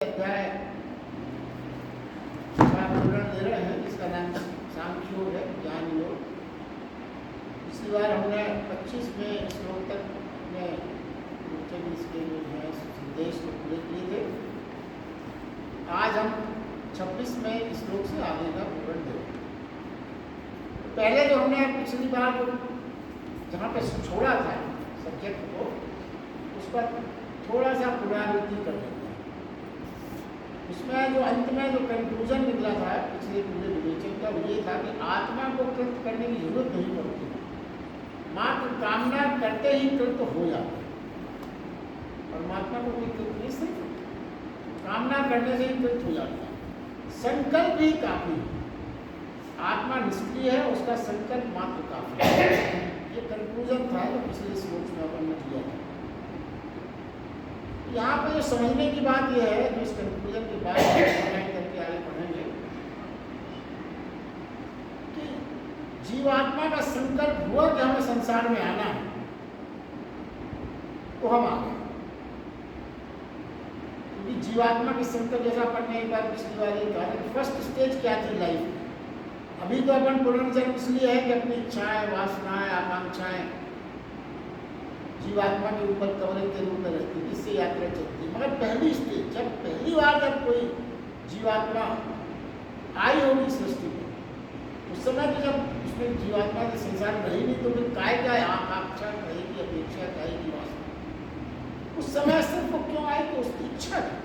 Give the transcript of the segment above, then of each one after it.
अध्याय का विवरण दे रहे हैं जिसका नाम सांख्य योग है, ज्ञान योग। पिछली बार हमने 25वें श्लोक तक में इसके जो है संदेश को पूरे किए थे। आज हम 26वें श्लोक से आगे का विवरण देंगे। पहले जो हमने पिछली बार जहाँ पर छोड़ा था सब्जेक्ट को, उस पर थोड़ा सा पुनरावृत्ति कर देते हैं। उसमें जो अंत में जो कंक्लूजन निकला था पिछले पूरे विवेचन का, वो ये था कि आत्मा को कृत करने की जरूरत नहीं पड़ती, मात्र कामना करते ही कृत हो जाता है। परमात्मा को कोई कृत नहीं, सिर्फ कामना करने से ही कृत हो जाता है। संकल्प ही काफी है। आत्मा निष्क्रिय है, उसका संकल्प मात्र काफी है। ये कंक्लूजन था जो पिछले श्लोक में अपन ने किया था। यहाँ पे जो समझने की बात यह है, जो इस कंक्लूजन के बाद करके आगे पढ़ेंगे, कि जीवात्मा का संकल्प हुआ कि हमें संसार में आना है, तो हम आ गए। क्योंकि जीवात्मा के संकल्प, जैसा अपन ने एक बार पिछली बार ये कहा था, फर्स्ट स्टेज क्या थी लाइफ। अभी तो अपन पुनर्जन्म इसलिए है कि अपनी इच्छाएं, वासनाएं, आकांक्षाएं जीवात्मा के ऊपर कवरेज के रूप में रहती है, इससे यात्रा चलती है। मगर पहली स्टेज, जब पहली बार जब कोई जीवात्मा आई होगी सृष्टि में, उस समय तो जब उसमें जीवात्मा के संसार में रही नहीं, तो फिर काय क्या आकांक्षा रहेगी, अपेक्षा रहेगी, वासना। उस समय सिर्फ वो क्यों आई कि उसकी इच्छा थी,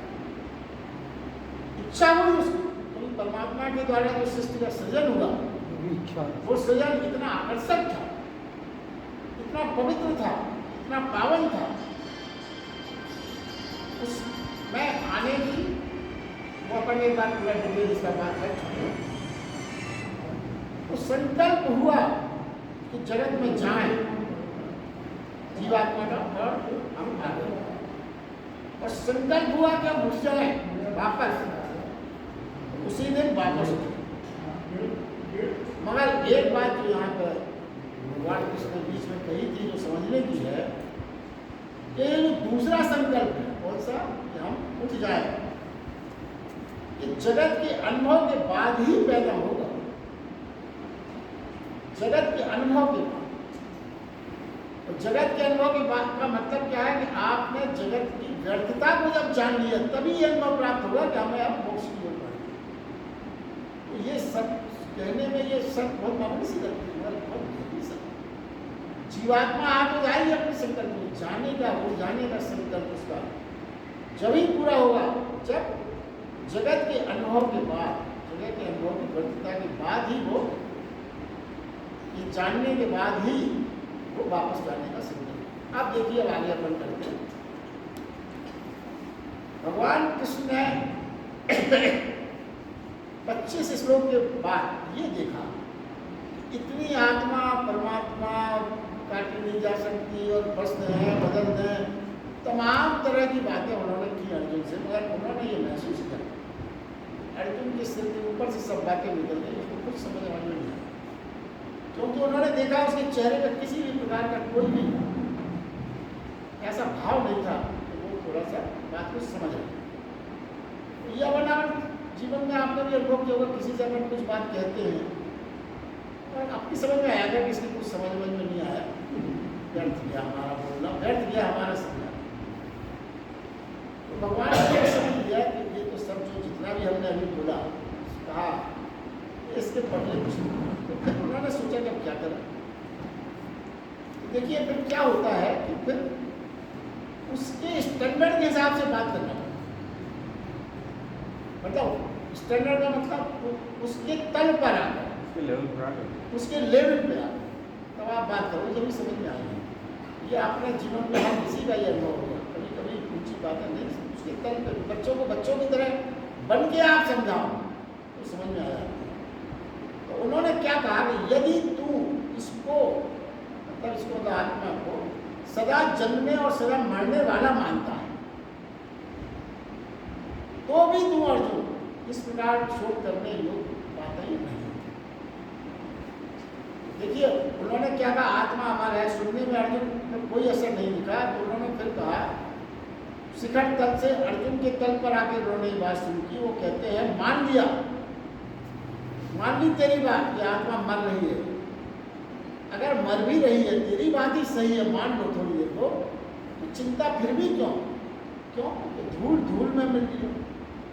इच्छा हुई उसकी। तो परमात्मा के द्वारा जो सृष्टि का सृजन हुआ, वो सृजन इतना आकर्षक था, इतना पवित्र था, इतना पावन था, उसमें आने की वो अपन एक बार पूरा डिटेल इसका बात कर चुके हैं। तो संकल्प हुआ कि जगत में जाए जीवात्मा का, और हम आ गए। और संकल्प हुआ कि हम उठ जाए वापस, उसी दिन वापस। मगर एक बात जो यहाँ पर भगवान कृष्ण ने बीच में कही थी, जो समझने की है, कि दूसरा संकल्प है, कौन सा, कि हम उठ जाए, कि जगत के अनुभव के बाद ही पैदा होगा। जगत के अनुभव के बाद, तो जगत के अनुभव के बाद का मतलब क्या है कि आपने जगत की व्यर्थता को जब जान लिया, तभी ये अनुभव प्राप्त होगा कि हमें अब मोक्ष की ओर बढ़ना। तो ये सब कहने में ये सब बहुत मामूली सी लगती है, बहुत गहरी सब। जीवात्मा आ तो जाएगी अपने संकल्प में, जाने का, वो जाने का संकल्प उसका जब ही पूरा होगा, जब जगत के अनुभव के बाद, जगत के अनुभव की व्यर्थता के बाद ही वो, ये जानने के बाद ही वो वापस जाने का संकल्प। आप देखिए, अब आगे अपन करते हैं। भगवान कृष्ण ने 25 श्लोक के बाद ये देखा, इतनी आत्मा परमात्मा काटी नहीं जा सकती, और प्रश्न है, बदल है, तमाम तरह की बातें उन्होंने की अर्जुन से, मगर उन्होंने ये महसूस किया अर्जुन के सिर के ऊपर से सब बातें निकल गई, उसको कुछ समझ में नहीं आया। क्योंकि उन्होंने देखा उसके चेहरे पर किसी भी प्रकार का कोई भी ऐसा भाव नहीं था कि वो थोड़ा सा बात को समझ रहे। यह वरना जीवन में आपने भी अनुभव किया होगा, किसी से अपन कुछ बात कहते हैं और अपनी समझ में आया था कि इसकी कुछ समझ में नहीं आया, व्यर्थ गया हमारा बोलना, व्यर्थ गया हमारा समझना। तो भगवान ने यह समझ लिया कि ये तो सब जो जितना भी हमने अभी बोला कहा, इसके बदले कुछ नहीं। तो फिर उन्होंने सोचा कि अब क्या करें। तो देखिए फिर क्या होता है कि फिर उसके स्टैंडर्ड के हिसाब से बात करना, मतलब स्टैंडर्ड का मतलब उसके तल पर आकर, उसके लेवल पे आकर तब आप बात करो, जब भी समझ में आएगी। ये अपने जीवन में हर किसी का ये अनुभव होगा, कभी कभी ऊंची बातें नहीं, उसके तल पे बच्चों को बच्चों की तरह बन के आप समझाओ तो समझ में आया। तो उन्होंने क्या कहा कि यदि तू इसको, मतलब इसको तो आत्मा को सदा जन्मने और सदा मरने वाला मानता है, तो भी तू अर्जुन इस प्रकार शोक करने योग्य बात ही नहीं। देखिए उन्होंने क्या कहा, आत्मा हमारा है, सुनने में अर्जुन में कोई असर नहीं दिखा। तो उन्होंने फिर कहा शिखर तल से अर्जुन के तल पर आके उन्होंने ये बात शुरू की। वो कहते हैं मान लिया, मान ली तेरी बात कि आत्मा मर रही है, अगर मर भी रही है तेरी बात ही सही है, मान लो थोड़ी देर को, तो चिंता फिर भी क्यों? क्यों? धूल धूल में मिल गई,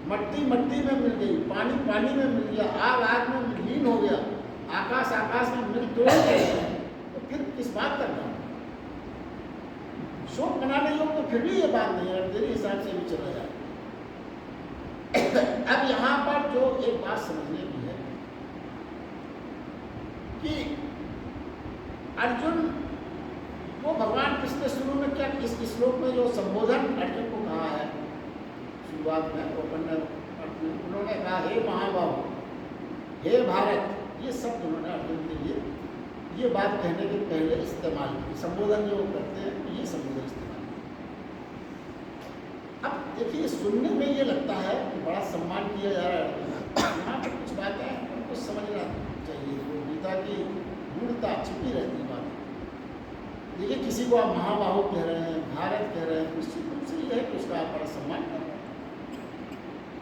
मट्टी मट्टी में मिल गई, पानी पानी में मिल गया, आग आग में लीन हो गया, आकाश आकाश में मिल तोड़ गया, तो फिर किस बात का नाम? शोक मनाने योग तो फिर भी ये बात नहीं है, तेरे हिसाब से भी चला जाए। अब यहाँ पर जो एक बात समझने की है कि अर्जुन को भगवान कृष्ण शुरू में क्या इस श्लोक में जो संबोधन अर्जुन को कहा है शुरुआत में, उन्होंने कहा हे महाबाहु, हे भारत, ये शब्द उन्होंने अर्जुन के लिए ये बात कहने के पहले इस्तेमाल की। संबोधन जो करते हैं ये संबोधन इस्तेमाल किया। अब देखिए सुनने में ये लगता है कि बड़ा सम्मान किया जा रहा है, यहाँ पर कुछ बातें उनको समझना चाहिए, वो गीता की मूर्ता छिपी रहती बात। देखिए किसी को आप महाबाहु कह रहे हैं, भारत कह रहे हैं, निश्चित रूप से ये है कि उसका आप बड़ा सम्मान कर रहे हैं।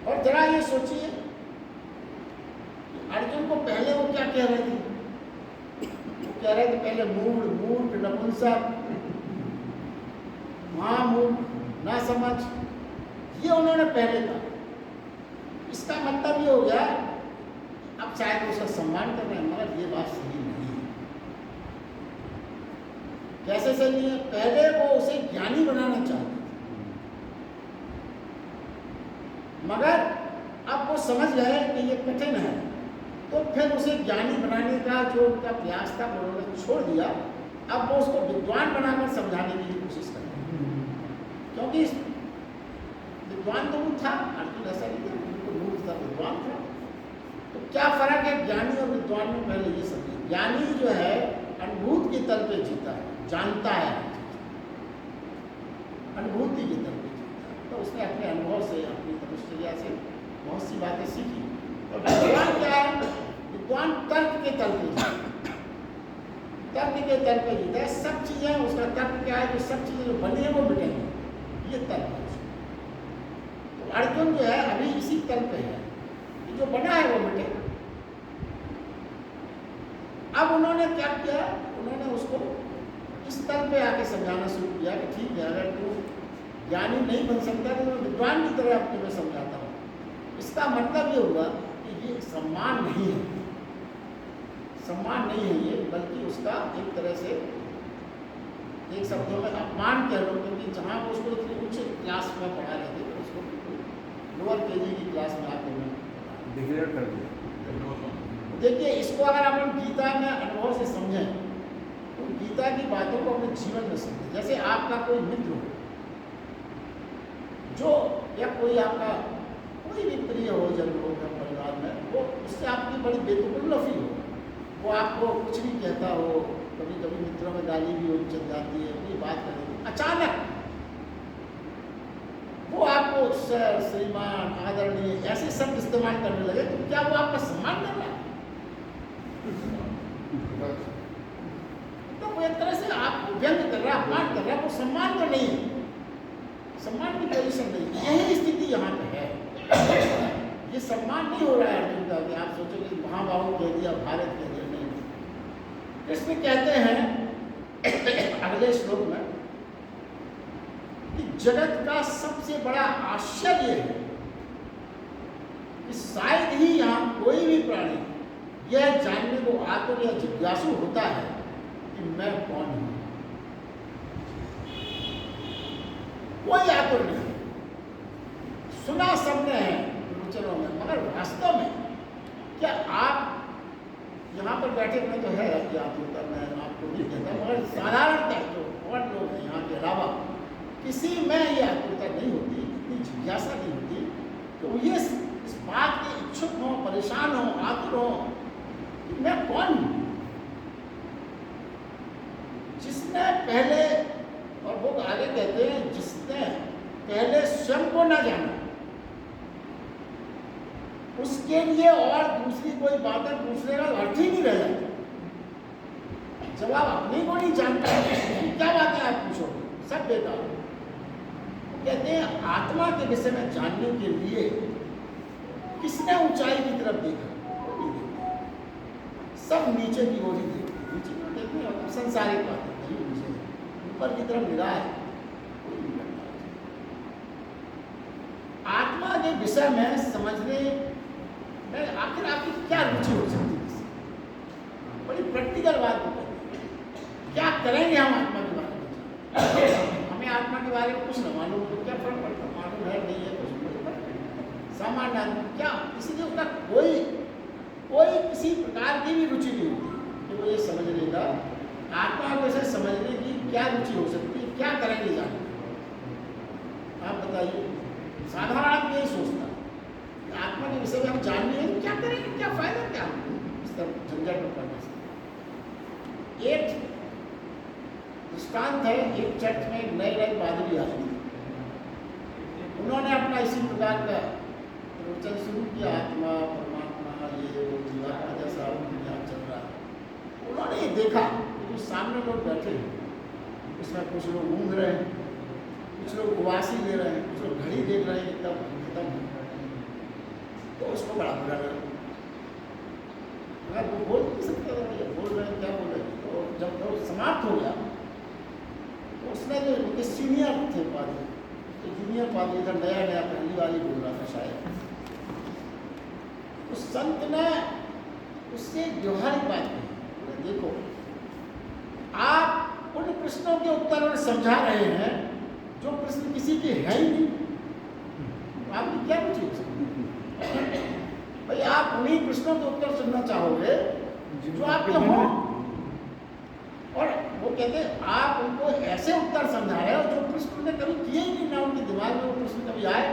और जरा ये सोचिए अर्जुन को पहले वो क्या कह रहे थे? वो कह रहे थे पहले मूर्ख, नपुंसक, महामूर्ख, ना समझ, ये उन्होंने पहले कहा। इसका मतलब ये हो गया अब शायद उसका सम्मान कर रहे हैं, मगर ये बात सही नहीं है। कैसे सही है? पहले वो उसे ज्ञानी बनाना चाहते थे, मगर अब वो समझ गए कि ये कठिन है, तो फिर उसे ज्ञानी बनाने का जो उनका प्रयास था वो उन्होंने छोड़ दिया। अब वो उसको विद्वान बनाकर समझाने की कोशिश कर रहे हैं, क्योंकि विद्वान तो वो था, अर्जुन ऐसा नहीं था, उनको मूर्ख था, विद्वान था। तो क्या फर्क है ज्ञानी और विद्वान में? पहले ये समझिए, ज्ञानी जो है अनुभूति के तल पे जीता है, जानता है, अनुभूति के तल पे जीता है, तो उसने अपने अनुभव से, अपनी तपस्या से बहुत सी बातें सीखी। और विद्वान क्या है? विद्वान तर्क के तल पे जीता है, तर्क के तल पे जीता है। सब चीजें उसका तर्क क्या है? जो सब चीजें जो बनी है वो मिटेंगी, ये तर्क है उसका। तो अर्जुन जो है अभी इसी तल पे है, जो बना है वो मिटे। अब उन्होंने क्या किया? उन्होंने उसको इस तल पे आके समझाना शुरू किया कि ठीक है, अगर तू ज्ञानी नहीं बन सकता तो मैं विद्वान की तरह अब तुम्हें समझाता हूँ। इसका मतलब ये हुआ कि ये सम्मान नहीं है, सम्मान नहीं है ये, बल्कि उसका एक तरह से एक शब्दों में अपमान कह लो, क्योंकि जहाँ वो उसको इतनी उच्च क्लास में पढ़ा रहे थे तो उसको लोअर केजी की क्लास में आके डिग्रेड कर दिया। देखिए इसको अगर अपन गीता में अनुभव से समझें तो गीता की बातों को अपने जीवन में समझें। जैसे आपका कोई मित्र हो जो, या कोई आपका कोई भी प्रिय हो, जन हो परिवार में, वो उससे आपकी बड़ी बेतुकल्लफी हो, वो आपको कुछ भी कहता हो, कभी कभी मित्रों में गाली भी हो चल जाती है, कोई बात करेगी, अचानक वो आपको सर, श्रीमान, आदरणीय ऐसे शब्द इस्तेमाल करने लगे, तो क्या वो आपका सम्मान कर रहा है? तो वो एक तरह से आपको व्यंग कर रहा है, अपमान कर रहा है, वो सम्मान तो नहीं है, सम्मान की पोजीशन नहीं। यही स्थिति यहाँ पे है, ये सम्मान नहीं हो रहा है अर्जुन का कि आप सोचोगे महाबाहु कह दिया, भारत कह दिया, नहीं। इसमें कहते हैं अगले श्लोक में कि जगत का सबसे बड़ा आश्चर्य है कि शायद ही यहाँ कोई भी प्राणी यह जानने को आतुर या जिज्ञासु होता है कि मैं कौन हूं। कोई आतुर नहीं, सुना सबने है प्रवचनों में, मगर वास्तव में क्या आप यहाँ पर बैठे हुए तो है कि आतुरता, मैं आपको नहीं कहता, मगर साधारणतः जो और लोग हैं यहाँ के अलावा किसी में ये आतुरता नहीं होती, इतनी जिज्ञासा नहीं होती, तो ये इस बात के इच्छुक हो, परेशान हो, आतुर हो कि मैं कौन हूँ। जिसने पहले, और वो आगे कहते हैं जिसने पहले स्वयं को न जाना, उसके लिए और दूसरी कोई बातें पूछने का अर्थ ही नहीं रह जाता। जब आप अपने को नहीं जानते तो क्या बातें आप पूछोगे, सब बेकार। कहते हैं आत्मा के विषय में जानने के लिए किसने ऊंचाई की तरफ देखा? कोई नहीं देखा। सब नीचे की ओर ही देखते हैं। नीचे की ओर देखते हैं, संसारिक बातें नहीं, नीचे ऊपर की तरफ निगाह है, कोई नहीं करता। आत्मा के विषय में समझने में आखिर आपकी क्या रुचि हो सकती है? बड़ी प्रैक्टिकल बात होती है। क्या करेंगे हम आत्मा के बारे में? हमें आत्मा के बारे में कुछ न मालूम तो क्या फर्क पड़ता? मालूम है नहीं है कुछ नहीं पड़ता। सामान्य आदमी क्या, इसलिए उसका कोई किसी प्रकार की भी रुचि नहीं होती कि वो ये समझने का, आत्मा को ऐसे समझने की क्या रुचि हो सकती है? क्या करेंगे जाने? आप बताइए। साधारण आदमी यही सोचता है आत्मा के विषय में हम जानने हैं, क्या करेंगे, क्या फायदा, क्या इस तरह झंझट में पड़ने से। एक दृष्टांत है, एक चर्च में एक नए पादरी आए थे। उन्होंने अपना इसी प्रकार का प्रवचन शुरू किया, आत्मा परमात्मा ये वो जीवात्मा जैसा उनके यहाँ चल रहा है। उन्होंने ये देखा कि जो सामने लोग बैठे हैं उसमें कुछ लोग ऊँघ रहे हैं, कुछ लोग उबासी ले रहे हैं, कुछ लोग घड़ी देख रहे हैं कि तब खत्म। तो उसको बड़ा बुरा लगा। वो बोल नहीं सकते, बोल रहे हैं, क्या बोल रहे हैं। तो जब वो समाप्त हो गया तो उसने जो उनके सीनियर थे पादरी, तो जूनियर पादरी था, नया पहली वाली बोल रहा था शायद, उस संत ने उससे व्यवहारिक बात कही। देखो, आप उन प्रश्नों के उत्तर में समझा रहे हैं जो प्रश्न किसी के है ही नहीं, आपकी क्या रुचि हो सकती है? भाई आप उन्हीं प्रश्नों के उत्तर सुनना चाहोगे जो आपके हों। और वो कहते हैं आप उनको ऐसे उत्तर समझा रहे हो जो प्रश्न ने कभी किए ही नहीं, ना उनके दिमाग में वो प्रश्न कभी आए,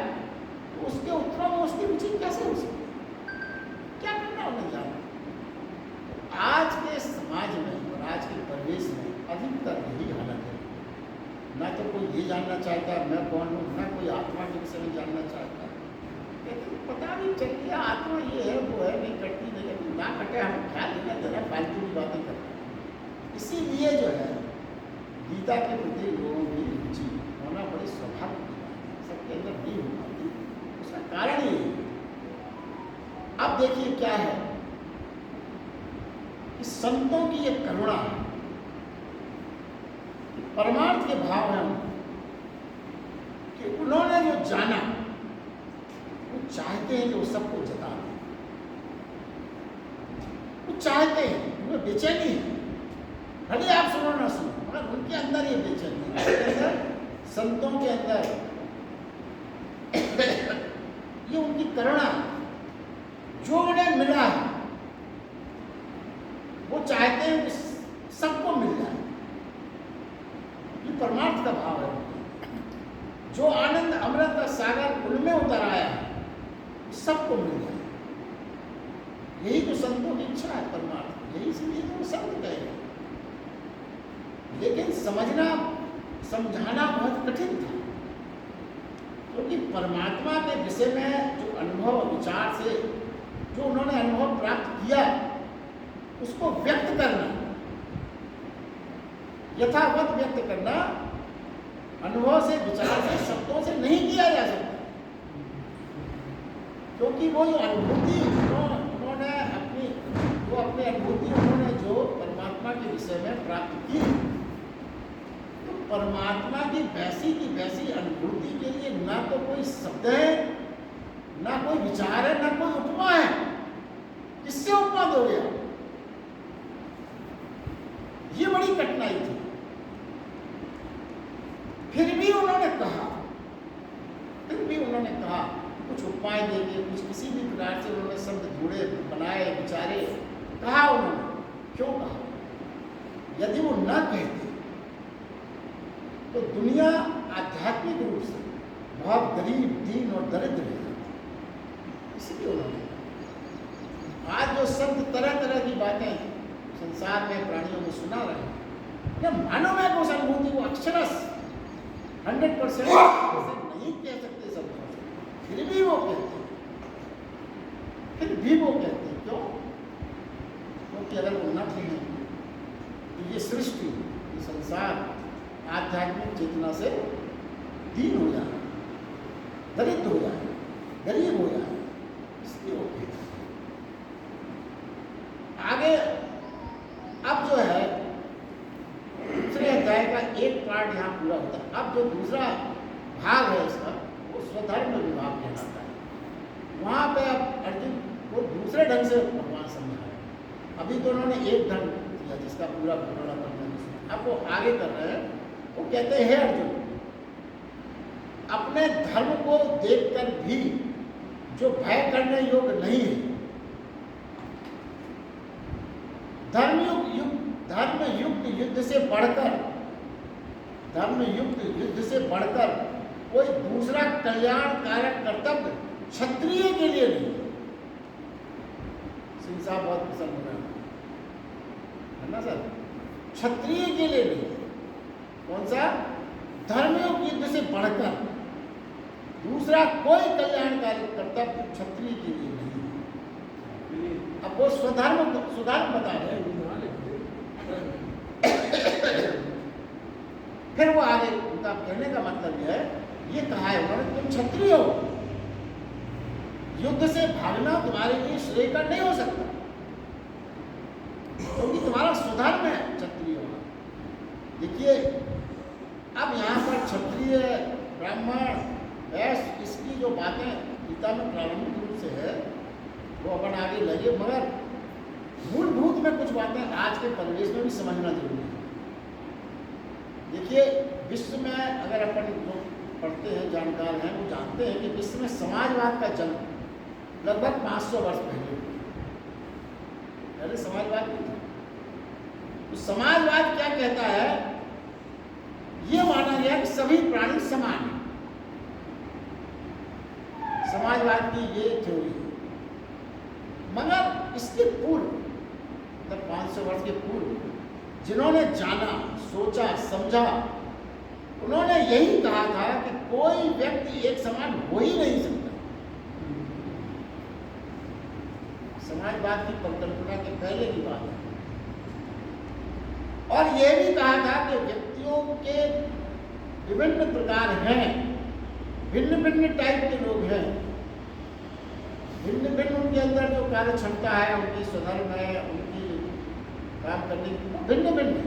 तो उसके उत्तरों में उसकी रुचि कैसे हो सकती है? क्या करना उन्हें जाना। आज के समाज में और आज के परिवेश में अधिकतर यही हालत है। ना तो कोई ये जानना चाहता मैं कौन हूँ, ना कोई आत्मा के विषय में जानना चाहता। लेकिन पता नहीं चल गया आत्मा ये है वो है, नहीं कटती नहीं कटती, ना कटे हम ख्याल नहीं देना, फालतू की बातें करते हैं। इसीलिए जो है गीता के प्रति लोगों की रुचि होना बड़ी स्वाभाविक बात है, सबके अंदर नहीं हो पाती। उसका कारण ये है। अब देखिए क्या है कि संतों की ये करुणा है, परमार्थ के भाव हैं कि उन्होंने जो जाना वो चाहते हैं कि वो सबको जता दें। वो चाहते हैं, उन्हें बेचैनी है, भले आप सुनो ना सुनो, मगर उनके अंदर ये बेचैनी है। उनके अंदर, संतों के अंदर ये उनकी करुणा, जो उन्हें मिला है वो चाहते हैं कि सबको मिल जाए। ये परमार्थ का भाव है। जो आनंद अमृत का सागर उनमें उतर आया है सबको मिल जाए, यही तो संतों की इच्छा है, परमार्थ। यही इसलिए तो संत कहे। लेकिन समझाना बहुत कठिन था, क्योंकि परमात्मा के विषय में जो अनुभव विचार से जो उन्होंने अनुभव प्राप्त किया उसको व्यक्त करना, यथावत व्यक्त करना, अनुभव से, विचार से, शब्दों से नहीं किया जा सकता। क्योंकि वो जो अनुभूति उन्होंने अपनी अनुभूति उन्होंने जो परमात्मा के विषय में प्राप्त की, तो परमात्मा की वैसी अनुभूति के लिए ना तो कोई शब्द है, ना कोई विचार है, ना कोई उपमा है। किससे उपमा दोगे आप? ये बड़ी कठिनाई थी। फिर भी उन्होंने कहा, कुछ उपाय देके, कुछ किसी भी प्रकार से उन्होंने शब्द जोड़े, बनाए, विचारे, कहा उन्होंने। क्यों कहा? यदि वो न कहते तो दुनिया आध्यात्मिक रूप से बहुत गरीब, दीन और दरिद्र है। इसलिए उन्होंने, आज जो संत तरह तरह की बातें संसार में प्राणियों में सुना रहे हैं, मानो में उस अनुभूति को अक्षरश 100% नहीं कह सकते सब, फिर भी वो कहते हैं। क्यों? क्योंकि अगर वो न कहें तो ये सृष्टि, ये संसार आध्यात्मिक चेतना से दीन हो जाए। दरिद्र हो जाए, गरीब हो जाए, इसलिए वो भेद। आगे अब जो है दूसरे अध्याय का एक पार्ट यहाँ पूरा होता है। अब जो दूसरा भाग है इसका वो स्वधर्म विभाग कहलाता है। वहाँ पे अब अर्जुन को दूसरे ढंग से भगवान समझाए। अभी तो उन्होंने एक ढंग दिया जिसका पूरा विवरण करना है, अब वो आगे कर रहे हैं। वो कहते हैं अर्जुन, अपने धर्म को देखकर भी जो भय करने योग्य नहीं है, धर्मयुक्त युद्ध से बढ़कर कोई दूसरा कल्याणकारक कर्तव्य क्षत्रिय के लिए नहीं है। सिंह साहब बहुत पसंद हो रहे है ना सर? क्षत्रिय के लिए नहीं है। कौन सा? धर्मयुक्त युद्ध से बढ़कर दूसरा कोई कल्याणकारी कर्तव्य क्षत्रिय के लिए नहीं है। अब वो सुधर्म बता रहे हैं। फिर वो आगे उनका कहने का मतलब यह है, ये कहा है उन्होंने, तुम क्षत्रिय हो, युद्ध से भागना तुम्हारे लिए श्रेय का नहीं हो सकता, क्योंकि तुम्हारा सुधर्म है क्षत्रिय होना। देखिए अब यहाँ पर क्षत्रिय, ब्राह्मण, वैश्य, इसकी जो बातें गीता में प्रारंभिक रूप से है वो अपन आगे लगे, मगर मूलभूत में कुछ बातें आज के परिवेश में भी समझना जरूरी है। देखिए विश्व में अगर अपन जो पढ़ते हैं, जानकार हैं, वो जानते हैं कि विश्व में समाजवाद का जन्म लगभग 500 वर्ष पहले समाजवाद नहीं था। तो समाजवाद क्या कहता है? ये माना गया कि सभी प्राणी समान हैं। समाजवाद की ये थ्योरी है। मगर इसके पूर्व, मतलब 500 वर्ष के पूर्व जिन्होंने जाना, सोचा, समझा, उन्होंने यही कहा था कि कोई व्यक्ति एक समान हो ही नहीं सकता। समाजवाद की परिकल्पना के पहले की बात है। और यह भी कहा था कि व्यक्तियों के विभिन्न प्रकार हैं, भिन्न भिन्न टाइप के लोग हैं, भिन्न भिन्न उनके अंदर जो कार्य क्षमता है, उनकी स्वधर्म है, उनकी काम करने की भिन्न भिन्न है।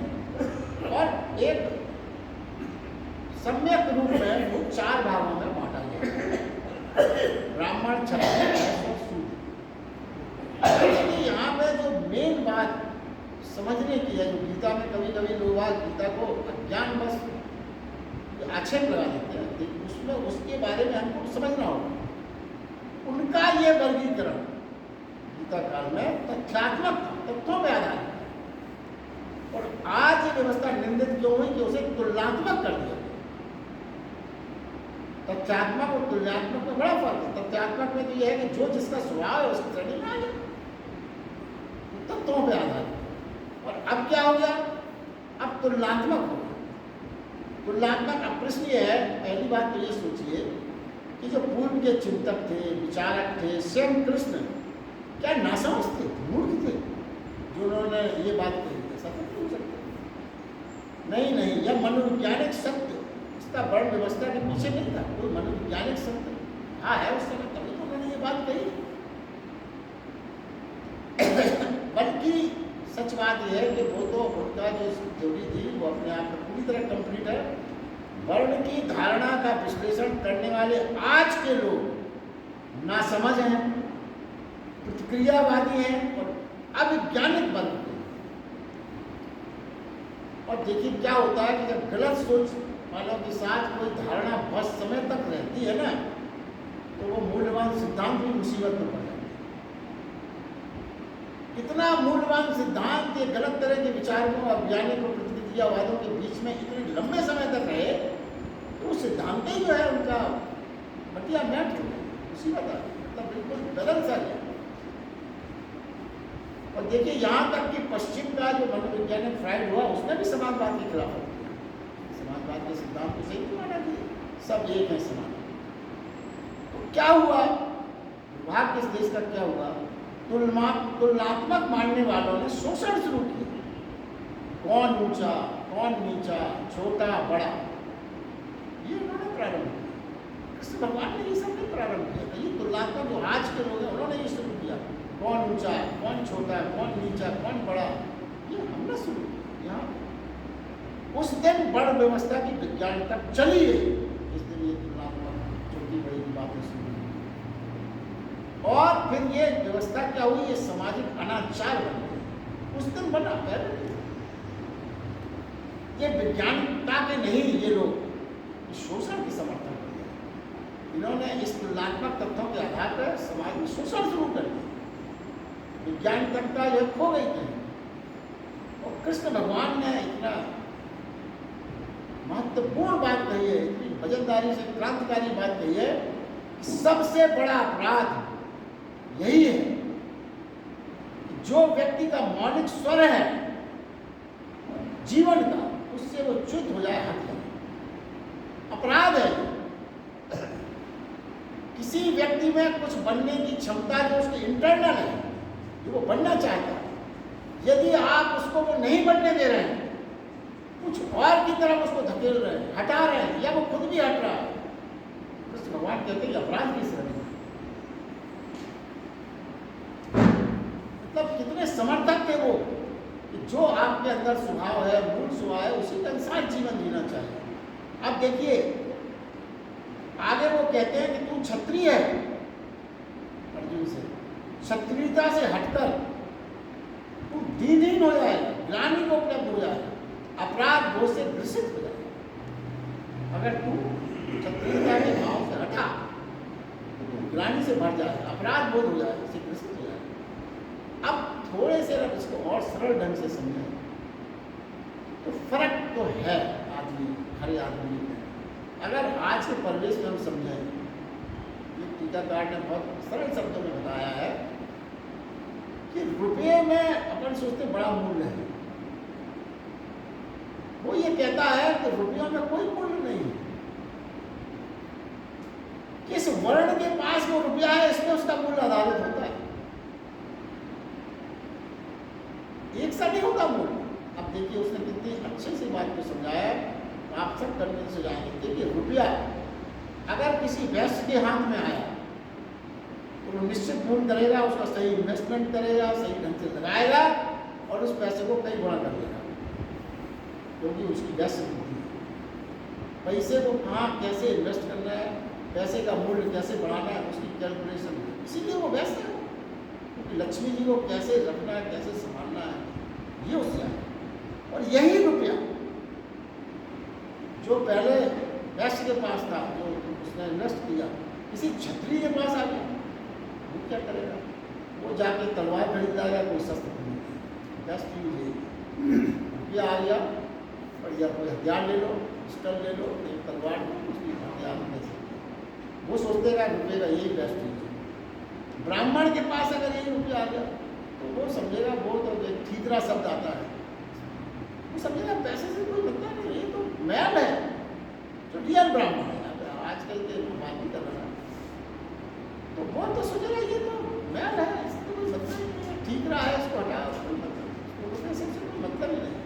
और एक सम्यक रूप में वो 4 भागों में बांटा गया, ब्राह्मण, क्षत्रिय, वैश्य और शूद्र। लेकिन यहाँ पे जो मेन बात समझने की है, जो गीता में कभी कभी लोग गीता को अज्ञान बस आक्षेप लगा देते हैं, लेकिन उसमें उसके बारे में हमको समझना होगा। उनका ये वर्गीकरण गीता काल में तथ्यात्मक था, तथ्यों पे आधारित। और आज ये व्यवस्था निंदित क्यों हुई कि उसे तुलनात्मक कर दिया। तथ्यात्मक और तुलनात्मक में बड़ा फर्क है। तथ्यात्मक में तो यह है कि जो जिसका स्वभाव है उसकी श्रेणी में आ गया, तथ्यों पे आधारित। और अब क्या हो गया? अब तुलनात्मक हो गया। तुलनात्मक अब प्रश्न ये है, पहली बात तो ये सोचिए कि जो पूर्व के चिंतक थे, विचारक थे, स्वयं कृष्ण क्या नासमझ थे, मूर्ख थे, जो उन्होंने ये बात कही? ऐसा तो नहीं हो सकता। नहीं, यह मनोवैज्ञानिक सत्य, इसका वर्ण व्यवस्था के पीछे नहीं था, कोई मनोवैज्ञानिक सत्य हाँ है उस समय, तभी तो उन्होंने ये बात कही। बल्कि सच बात यह है कि वो तो उनका जो थ्योरी थी वो अपने आप में पूरी तरह कंप्लीट है। वर्ण की धारणा का विश्लेषण करने वाले आज के लोग नासमझ हैं, प्रतिक्रियावादी हैं और अवैज्ञानिक बन गए। और देखिए क्या होता है कि जब गलत सोच वालों के साथ कोई धारणा बहुत समय तक रहती है ना, तो वो मूल्यवान सिद्धांत भी मुसीबत में पड़ जाते हैं। इतना मूल्यवान सिद्धांत ये गलत तरह के विचारों, अवैज्ञानिक और प्रतिक्रियावादों के बीच में इतने लंबे समय तक रहे, तो सिद्धांत ही जो है उनका मटिया मैट हो गया, मुसीबत आ गई, मतलब बिल्कुल बदल सा गया। और देखिए यहाँ तक कि पश्चिम का जो मनोवैज्ञानिक फ्राइड हुआ, उसने भी समाजवाद के खिलाफ किया। समाजवाद के सिद्धांत को सही नहीं माना कि सब एक है समान। तो क्या हुआ? विभाग किस देश का क्या हुआ? तुलनात्मक मानने वालों ने शोषण शुरू किया। कौन ऊंचा, कौन नीचा, छोटा, बड़ा, ये उन्होंने प्रारंभ किया। कृष्ण भगवान ने ये सब नहीं प्रारंभ किया था। ये तुलनात्मक जो आज के लोग हैं उन्होंने ये शुरू किया। कौन ऊंचा है, कौन छोटा है, कौन नीचा, कौन बड़ा, ये हमने शुरू किया। यहाँ उस दिन बड़ व्यवस्था की विज्ञान तक चली गई जिस दिन ये तुलनात्मक छोटी बड़ी बातें शुरू हुई। और फिर ये व्यवस्था क्या हुई, ये सामाजिक अनाचार बन गई। उस दिन बना, पहले नहीं। ये विज्ञानता के नहीं, ये लोग शोषण की समर्थन कर दिया। इन्होंने इस तुलनात्मक तथ्यों के आधार पर समाज में शोषण शुरू कर दिया। विज्ञानतकता जो खो गई थी। और कृष्ण भगवान ने इतना महत्वपूर्ण बात कही है, इतनी वजनदारी से क्रांतिकारी बात कही है कि सबसे बड़ा अपराध यही है कि जो व्यक्ति का मौलिक स्वर है जीवन का, उससे वो च्युत हो जाए, हट जाए। अपराध है। किसी व्यक्ति में कुछ बनने की क्षमता जो उसकी इंटरनल है, जो वो बनना चाहता है, यदि आप उसको वो नहीं बनने दे रहे हैं, कुछ और की तरफ उसको धकेल रहे हैं, हटा रहे हैं, या वो खुद भी हट रहा है, कृष्ण भगवान कहते हैं अपराध की श्रेणी। मतलब कितने समर्थक थे वो कि जो आपके अंदर स्वभाव है, मूल स्वभाव है, उसी के अनुसार जीवन जीना चाहिए। अब देखिए आगे वो कहते हैं कि तू क्षत्रिय है, अर्जुन से क्षत्रियता से हटकर तू दीनहीन हो जाएगा, ग्लानि को उपलब्ध हो जाएगा, अपराध बोध से ग्रसित हो जाएगा। अगर तू क्षत्रियता के भाव से हटा तो तू ग्लानि से भर जाएगा, अपराध बोध हो जाएगा, इससे ग्रसित हो जाएगा। अब थोड़े से अगर इसको और सरल ढंग से समझें तो फर्क तो है आदमी, हर आदमी में। अगर आज के परिवेश में हम समझें, ये टीकाकार ने बहुत सरल शब्दों में बताया है कि रुपये में अपन सोचते बड़ा मूल्य है। वो ये कहता है कि रुपयों में कोई मूल्य नहीं है। किस वर्ण के पास वो रुपया है इसमें उसका मूल्य आधारित होता है, एक सा नहीं होता मूल्य। अब देखिए उसने कितनी अच्छे से बात को समझाया, आप सब करने से जाएंगे कि रुपया अगर किसी वैश्य के हाथ में आया तो वो निश्चित मूल्य करेगा, उसका सही इन्वेस्टमेंट करेगा, सही ढंग से लगाएगा और उस पैसे को कई गुना कर देगा, क्योंकि उसकी वैश्य बुद्धि है। पैसे को कहाँ कैसे इन्वेस्ट करना है, पैसे का मूल्य कैसे बढ़ाना है, उसकी कैलकुलेशन है। इसीलिए वो वैश्य है, क्योंकि लक्ष्मी जी को कैसे रखना है, कैसे संभालना है, ये उससे है। और यही रुपया जो पहले वैश्य के पास था, जो उसने इन्वेस्ट किया, किसी क्षत्रिय के पास आ गया, वो क्या करेगा? वो जाके तलवार खरीद लाएगा, कोई शस्त्र खरीदेगा। बेस्ट यूज है, रुपया आ गया, बढ़िया कोई हथियार ले लो, पिस्टल ले लो, एक तलवार लो, उसकी हथियार ले सकते। वो सोचतेगा रुपये का यही बेस्ट यूज है। ब्राह्मण के पास अगर यही रुपया आ गया तो वो समझेगा, वो तो ठीकरा शब्द आता है, वो समझेगा पैसे से कोई मतलब नहीं, ये तो मैल है, जो रियल ब्राह्मण है। आजकल के बात भी कर रहा है तो वो तो सोचेगा ये तो मैल है, इससे कोई मतलब ही नहीं है, ठीकरा है, इसको हटा, कोई मतलब, उसको पैसे से कोई मतलब ही नहीं।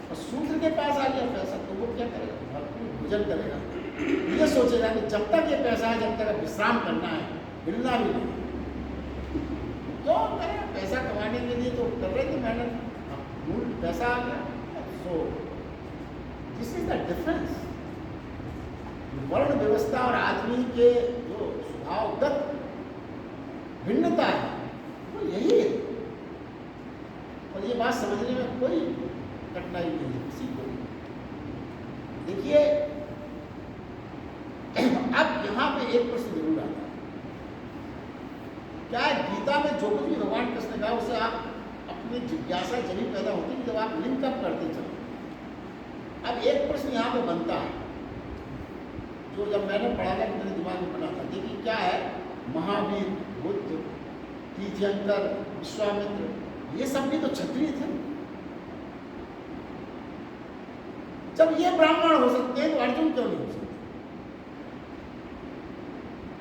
और शूद्र के पास आ गया पैसा तो वो क्या करेगा? भरपूर भोजन करेगा, ये सोचेगा कि जब तक ये पैसा है, जब तक विश्राम करना है, हिलना भी नहीं। क्यों करें? पैसा कमाने के लिए तो कर रहे थे मेहनत, मूल पैसा आ गया। So this is the difference. वर्ण व्यवस्था और आदमी के जो स्वभावगत भिन्नता है वो यही है। और ये बात समझने में कोई कठिनाई नहीं है किसी को। देखिए अब यहाँ पे एक प्रश्न जरूर आता है, क्या गीता में जो कुछ भी भगवान कृष्ण कहा उसे आप अपनी जिज्ञासा जब ही पैदा होती है जब आप लिंकअप करते चलो। अब एक प्रश्न यहाँ पे बनता है जो जब मैंने पढ़ा था मेरे दिमाग में बना था। देखिए क्या है, महावीर, बुद्ध, तीर्थंकर, विश्वामित्र, ये सब भी तो क्षत्रिय थे। जब ये ब्राह्मण हो सकते हैं तो अर्जुन क्यों नहीं हो सकते?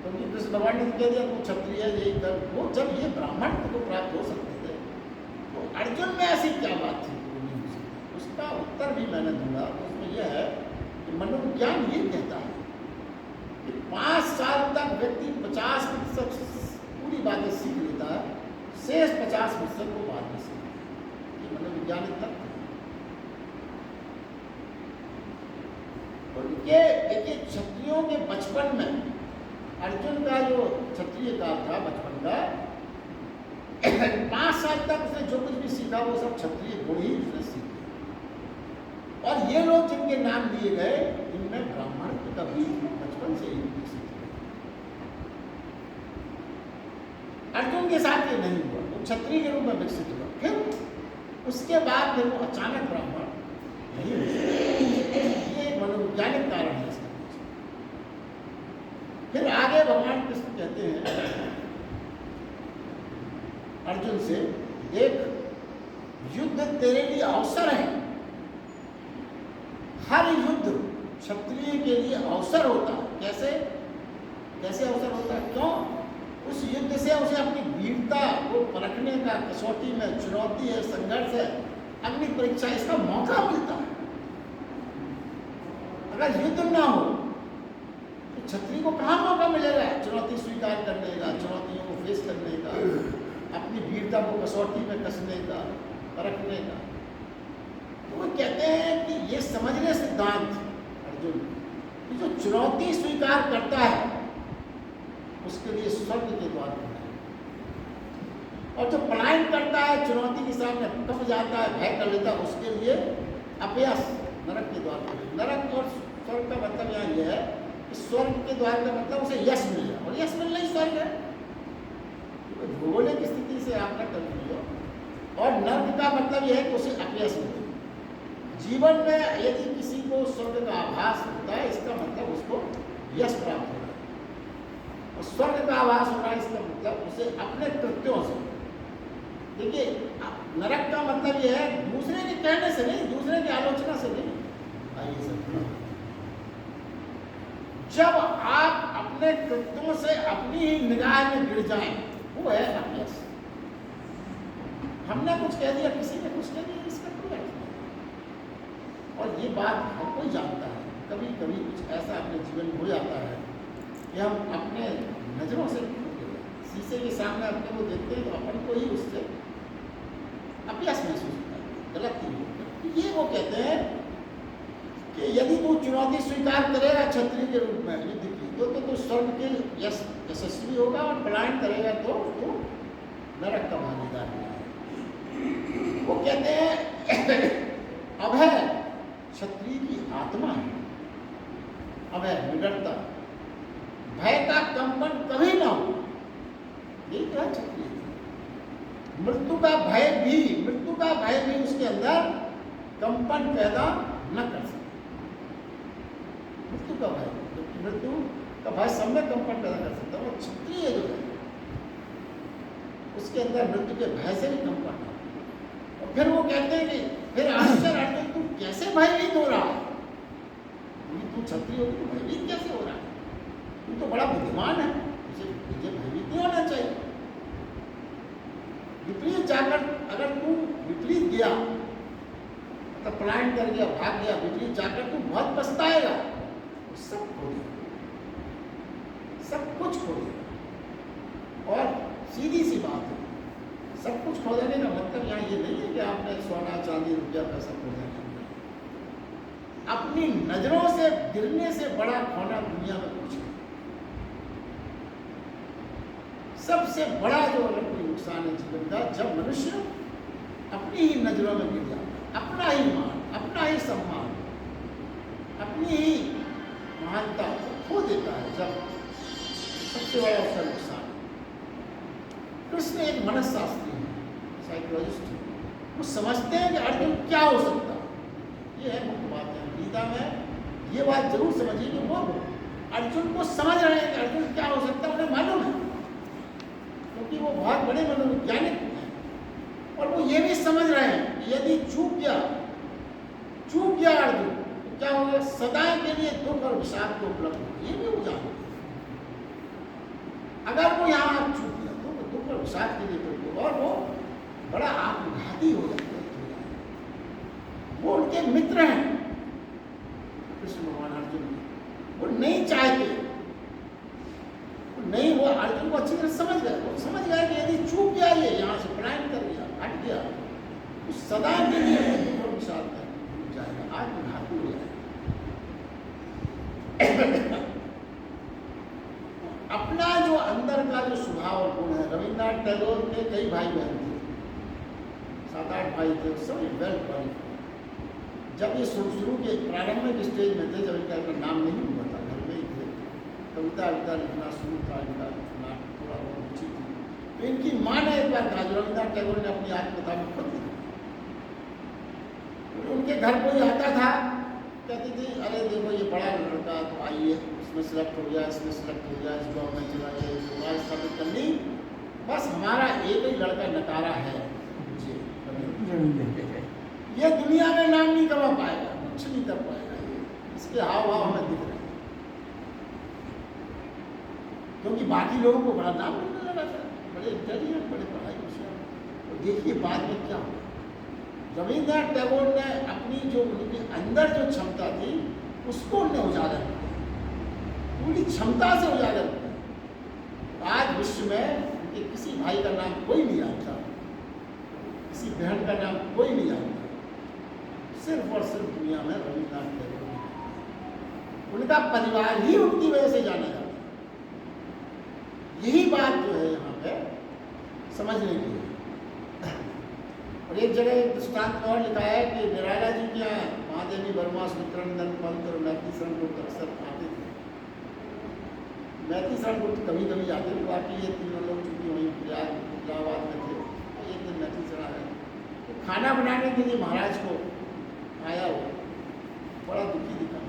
क्योंकि कृष्ण भगवान ने कह दिया तू क्षत्रिय है, यही कर। वो जब ये ब्राह्मण को प्राप्त हो सकते थे तो अर्जुन में ऐसी क्या बात थी वो नहीं हो सकती? उसका उत्तर भी मैंने दूंगा। उसमें यह है कि मनोविज्ञान ये कहता है कि 5 साल तक व्यक्ति 50% पूरी बातें सीख लेता है, शेष 50% को बाद में सीखता है। ये मनोवैज्ञानिक तथ्य है। और ये देखिए, क्षत्रियों के बचपन में अर्जुन का जो क्षत्रिय काल था बचपन का, 5 साल तक उसने जो कुछ भी सीखा वो सब क्षत्रिय गुण ही उसने सीखे। और ये लोग जिनके नाम लिए गए, इनमें ब्राह्मण का भी बचपन से ही विकसित हुआ। अर्जुन के साथ ये नहीं हुआ, वो क्षत्रिय के रूप में विकसित हुआ। फिर उसके बाद फिर वो अचानक ब्राह्मण नहीं हुआ। ये एक मनोवैज्ञानिक कारण है इसका। फिर आगे भगवान कृष्ण कहते हैं अर्जुन से, देख युद्ध तेरे लिए अवसर है। हर युद्ध क्षत्रिय के लिए अवसर होता है। कैसे कैसे अवसर होता है? क्यों? उस युद्ध से उसे अपनी वीरता को परखने का, कसौटी में चुनौती है, संघर्ष है, अग्नि परीक्षा, इसका मौका मिलता है। अगर युद्ध ना हो तो क्षत्रिय को कहाँ मौका मिलेगा चुनौती स्वीकार करने का, चुनौतियों को फेस करने का, अपनी वीरता को कसौटी में कसने का, परखने का। तो वो कहते हैं कि ये समझने सिद्धांत अर्जुन कि जो चुनौती स्वीकार करता है उसके लिए स्वर्ग के द्वार खुले हैं, और जो पलायन करता है, चुनौती के सामने कब जाता है, भय कर लेता है, उसके लिए अपयस, नरक के द्वार खुले। नरक और स्वर्ग का मतलब यहाँ यह है कि स्वर्ग के द्वार का मतलब उसे यश मिल जाए, और यश मिलना ही स्वर्ग है। भौगोलिक स्थिति से आप न कर लीजिए। और नर्क का मतलब यह है कि उसे अपयश मिले। जीवन में यदि किसी को स्वर्ग का आभास होता है, इसका मतलब उसको यश प्राप्त होगा। और स्वर्ग का आभास हो रहा है, इसका मतलब उसे अपने कृत्यों से, देखिए नरक का मतलब यह है दूसरे के कहने से नहीं, दूसरे की आलोचना से नहीं। आइए सब, जब आप अपने कृत्यों से अपनी ही निगाह में गिर जाएं, वो है अपयश। हमने कुछ कह दिया, किसी ने कुछ कह दिया, इसका कोई अर्थ नहीं। और ये बात हर कोई जानता है। कभी कभी कुछ ऐसा अपने जीवन में हो जाता है कि हम अपने नजरों से शीशे के सामने अपने को देखते हैं तो अपन को ही उससे अपयश महसूस होता है, गलती होती है। ये वो कहते हैं कि यदि तू चुनौती स्वीकार करेगा क्षत्रिय के रूप में युद्ध की, तो स्वर्ग के यशस्वी होगा, और पलायन करेगा तो नरक का भागीदार होगा। वो कहते हैं अभय क्षत्रिय की आत्मा है, अभय निडरता, भय का कंपन कभी ना हो। यही क्या क्षत्रिय, मृत्यु का भय भी उसके अंदर कंपन पैदा न कर सके। मृत्यु का भय सब में कंपन पैदा कर सकता है। वो क्षत्रिय जो है उसके अंदर मृत्यु के भय से भी कंपन ना हो। और फिर वो कहते हैं कि फिर आश्चर्य अर्जुन, तू कैसे भयभीत हो रहा है? तू क्षत्रिय हो तो भयभीत कैसे हो रहा है? तू तो बड़ा बुद्धिमान है, तुझे भयभीत नहीं होना चाहिए। विपरीत जाकर अगर तू विपरीत गया, मतलब पलायन कर गया, भाग गया, विपरीत जाकर तू बहुत पछताएगा। सब खो देगा, सब कुछ खो देगा। और सीधी सी बात है, सब कुछ खो देने का मतलब यहाँ ये नहीं है कि आपने सोना चांदी रुपया पैसा खो देना। अपनी नजरों से गिरने से बड़ा खोना दुनिया में कुछ नहीं। सबसे बड़ा जो अगर कोई नुकसान है जीवन का, जब मनुष्य अपनी ही नजरों में गिर जाता है, अपना ही मान, अपना ही सम्मान, अपनी ही महानता को खो देता है, जब सबसे बड़ा उसका नुकसान। कृष्ण एक मनस्शास्त्री है, साइकोलॉजिस्ट है। वो समझते हैं कि अर्जुन क्या हो सकता है। ये है मुख्य बात है गीता में। ये बात जरूर समझिए कि वो अर्जुन को समझ रहे हैं कि अर्जुन क्या हो सकता है, उन्हें मालूम है, क्योंकि वो बहुत बड़े मनोवैज्ञानिक हैं। और वो ये भी समझ रहे हैं कि यदि चूक गया अर्जुन तो क्या होगा, सदा के लिए दुख और विषाद को उपलब्ध होगा। ये भी वो जानते हैं। अगर वो यहाँ चूक गया तो वो दुख और विषाद के लिए उपलब्ध होगा, और वो बड़ा आत्मघाती हो जाता है। वो उनके मित्र हैं कृष्ण भगवान अर्जुन, वो नहीं चाहते नहीं, वो अर्जुन को अच्छी तरह समझ गए। वो समझ गए कि यदि चूक गया ये, यहाँ से पलायन कर गया, हट गया, तो सदा के लिए दुख और विषाद में डूब जाएगा, आज घातु हो जाएगा। अपना जो अंदर का जो स्वभाव और गुण है, रविन्द्रनाथ टैगोर के कई भाई बहन थे, 7-8 भाई थे, सब वेल क्वालिफाइड। जब ये शुरू के प्रारंभिक स्टेज में थे, जब इनका नाम नहीं हुआ था, घर में ही थे, कविता लिखना शुरू था, इनका लिखना थोड़ा बहुत रुचि थी, तो इनकी माँ ने एक बार कहा, जो रविन्द्रनाथ टैगोर ने अपनी आत्मकथा में खुद लिखा, उनके घर कोई आता था, कहती थी, अरे देखो ये बड़ा लड़का, तो आइए, इसमें सिलेक्ट हो गया, इसमें सिलेक्ट हो गया, इस जॉब में चला गया, इस जॉब स्थापित कर ली, बस हमारा एक ही लड़का नकारा है, ये दुनिया में नाम नहीं कमा पाएगा, कुछ नहीं कर पाएगा, इसके हाव भाव हमें दिख रहे हैं, क्योंकि बाकी लोगों को बड़ा नाम मिलने लगा था, बड़े इंटेलिजेंट, बड़े पढ़ाई होशियार। तो देखिए बाद में क्या हुआ, रविन्द्रनाथ टैगोर ने अपनी जो उनके अंदर जो क्षमता थी उसको उन्हें उजागर किया, पूरी क्षमता से उजागर किया। आज विश्व में उनके किसी भाई का नाम कोई नहीं जानता, किसी बहन का नाम कोई नहीं जानता, सिर्फ और सिर्फ दुनिया में रविन्द्रनाथ टैगोर, उनका परिवार ही उनकी वजह से जाना जाता है। यही बात जो है यहाँ पे समझने की है। और एक जगह एक दृष्टांत और लिखा है कि निराला जी के यहाँ महादेवी वर्मा, सुमित्रानंदन पंत और मैत्री शरण गुप्त अक्सर आते थे। मैत्री शरण गुप्त कभी कभी आते थे, बाकी ये तीनों लोग चूंकि वहीं इलाहाबाद में थे, एक दिन मैत्री शरण आए, तो खाना बनाने के लिए महाराज को आया, वो बड़ा दुखी दिखा,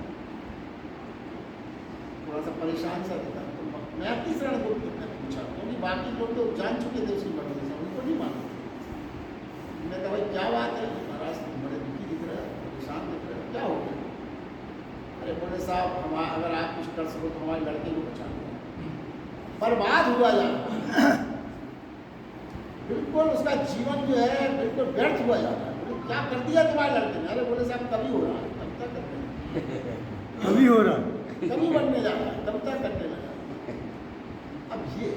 थोड़ा सा परेशान सा दिखा। तो मैत्री शरण गुप्त ने पूछा, क्योंकि बाकी लोग तो जान चुके थे उसकी बड़ी से, उनको नहीं मालूम। मैंने कहा भाई क्या बात है, महाराज बड़े दुखी दिख रहे हैं, परेशान दिख रहे हैं, क्या हो गया? अरे बोले साहब, हम अगर आप कुछ कर सको तो हमारे लड़के को बचा लो, बर्बाद हुआ जा रहा है, बिल्कुल उसका जीवन जो है बिल्कुल व्यर्थ हुआ जा रहा है। बोले क्या कर दिया तुम्हारे लड़के ने? अरे बोले साहब कभी हो रहा है, कब तक करने, कभी हो रहा, कभी बनने जा रहा है, कब तक करने लगा। अब ये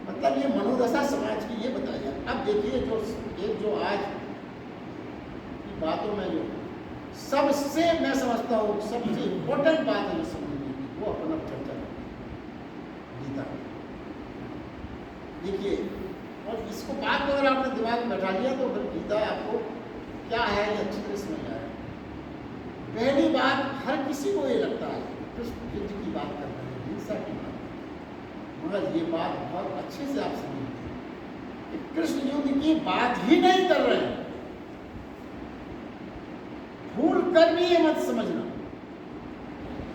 मतलब ये मनोदशा समाज की ये बताइए। अब देखिए जो एक जो आज की बातों में जो सबसे मैं समझता हूँ सबसे इम्पोर्टेंट बात है जो समझने की, वो अपन अब चर्चा करें गीता। देखिए, और इसको बात को अगर आपने दिमाग में बैठा लिया तो फिर गीता आपको क्या है ये अच्छी तरह समझ आएगा। पहली बात, हर किसी को ये लगता है कृष्ण युद्ध की बात कर रहे हैं, हिंसा की बात, मगर ये बात बहुत अच्छे से आप समझिए कि कृष्ण युद्ध की बात ही नहीं कर रहे हैं। भूल कर भी ये मत समझना,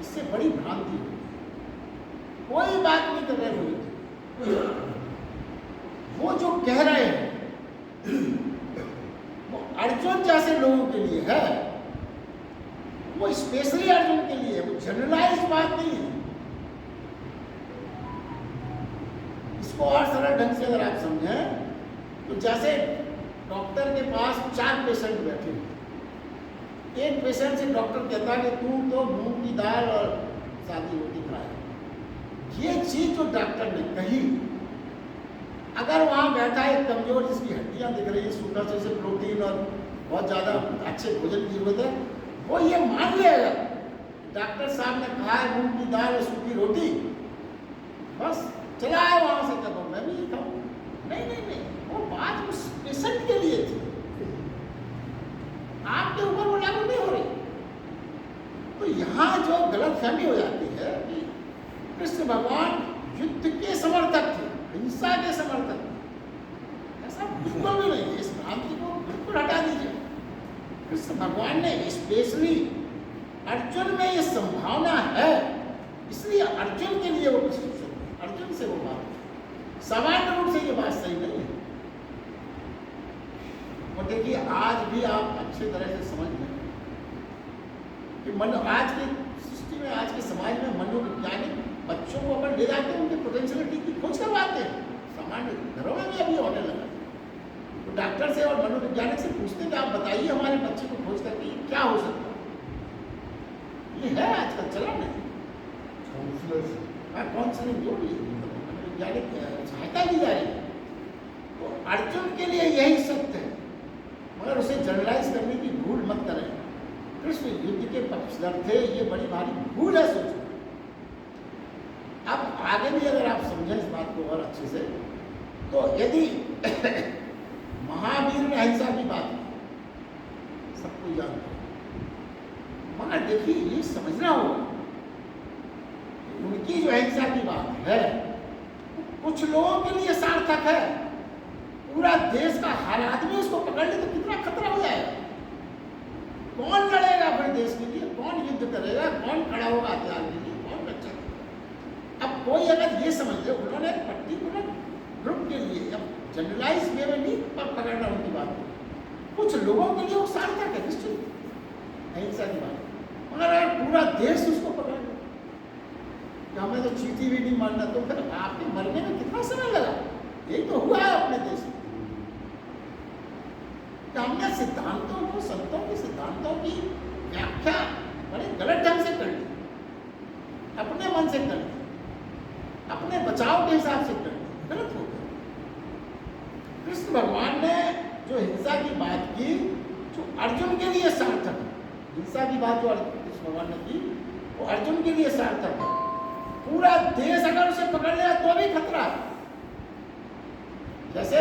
इससे बड़ी भ्रांति होगी। कोई बात नहीं कर रहे हो, वो जो कह रहे हैं वो अर्जुन जैसे लोगों के लिए है, वो स्पेशली अर्जुन के लिए है, वो जनरलाइज बात नहीं है। इसको और सरल ढंग से अगर आप समझें तो जैसे डॉक्टर के पास 4 पेशेंट बैठे हैं, एक पेशेंट से डॉक्टर कहता है कि तू तो मूंग की दाल और सादी रोटी खाए। ये चीज जो डॉक्टर ने कही, अगर वहाँ बैठा एक कमजोर जिसकी हड्डियाँ दिख रही है, शुगर से प्रोटीन और बहुत ज़्यादा अच्छे भोजन की जरूरत है, वो ये मान लेगा डॉक्टर साहब ने कहा है मूंग की दाल और सूखी रोटी, बस चला है वहाँ से, कब मैं भी ये खाऊँ। नहीं नहीं नहीं, वो बात उस पेशेंट के लिए थी, आपके ऊपर वो लागू नहीं हो रही। तो यहाँ जो गलतफहमी हो जाती है कि कृष्ण भगवान युद्ध के समर्थक थे, हिंसा के समर्थक थे, ऐसा बिल्कुल भी नहीं है। इस भ्रांति को बिल्कुल हटा दीजिए। कृष्ण भगवान ने स्पेशली अर्जुन में ये संभावना है, इसलिए अर्जुन के लिए वो प्रिस्क्रिप्शन, अर्जुन से वो बात, सामान्य रूप से ये बात सही नहीं है। और देखिए आज भी आप अच्छी तरह से समझ लें कि आज की सृष्टि में, आज के समाज में मनोवैज्ञानिक बच्चों को अपन ले जाते हैं, उनके पोटेंशियलिटी की खोज करवाते हैं। सामान्य घरों में भी अभी होने लगा। तो डॉक्टर से और मनोवैज्ञानिक से पूछते हैं कि आप बताइए हमारे बच्चे को खोज करके ये क्या हो सकता है। ये है आजकल चलन है। काउंसलिंग जो भी वैज्ञानिक सहायता दी जा रही है। तो अर्जुन के लिए यही सत्य है, मगर उसे जनरलाइज करने की भूल मत करें। कृष्ण युद्ध के पक्षधर थे, ये बड़ी भारी भूल है सोचना। अब आगे भी अगर आप समझें इस बात को और अच्छे से, तो यदि महावीर ने अहिंसा की बात की, सबको जानते हैं, मगर देखिए ये समझना होगा, उनकी जो अहिंसा की बात है कुछ लोगों के लिए सार्थक है। पूरा देश का हर आदमी उसको पकड़ ले तो कितना खतरा हो जाएगा। कौन लड़ेगा अपने देश के लिए, कौन युद्ध करेगा, कौन खड़ा होगा हथियार के लिए, कौन रक्षा करेगा। अब कोई अगर ये समझ ले उन्होंने पर्टिकुलर ग्रुप के लिए, अब जनरलाइज वे में नहीं पकड़ना उनकी बात, कुछ लोगों के लिए वो सार्थक है निश्चित अहिंसा की बात, मगर अगर पूरा देश उसको पकड़ ले कि हमें तो चीटी भी नहीं मानना, तो फिर आपके मरने में कितना समय लगा। यही तो हुआ है अपने देश में। हमने सिद्धांतों को, संतों के सिद्धांतों की व्याख्या बड़े गलत ढंग से कर ली, अपने मन से कर ली, अपने बचाव के हिसाब से कर ली, गलत हो गया। कृष्ण भगवान ने जो हिंसा की बात की, जो अर्जुन के लिए सार्थक है, हिंसा की बात जो कृष्ण भगवान ने की वो अर्जुन के लिए सार्थक है। पूरा देश अगर उसे पकड़ लिया तो भी खतरा है। जैसे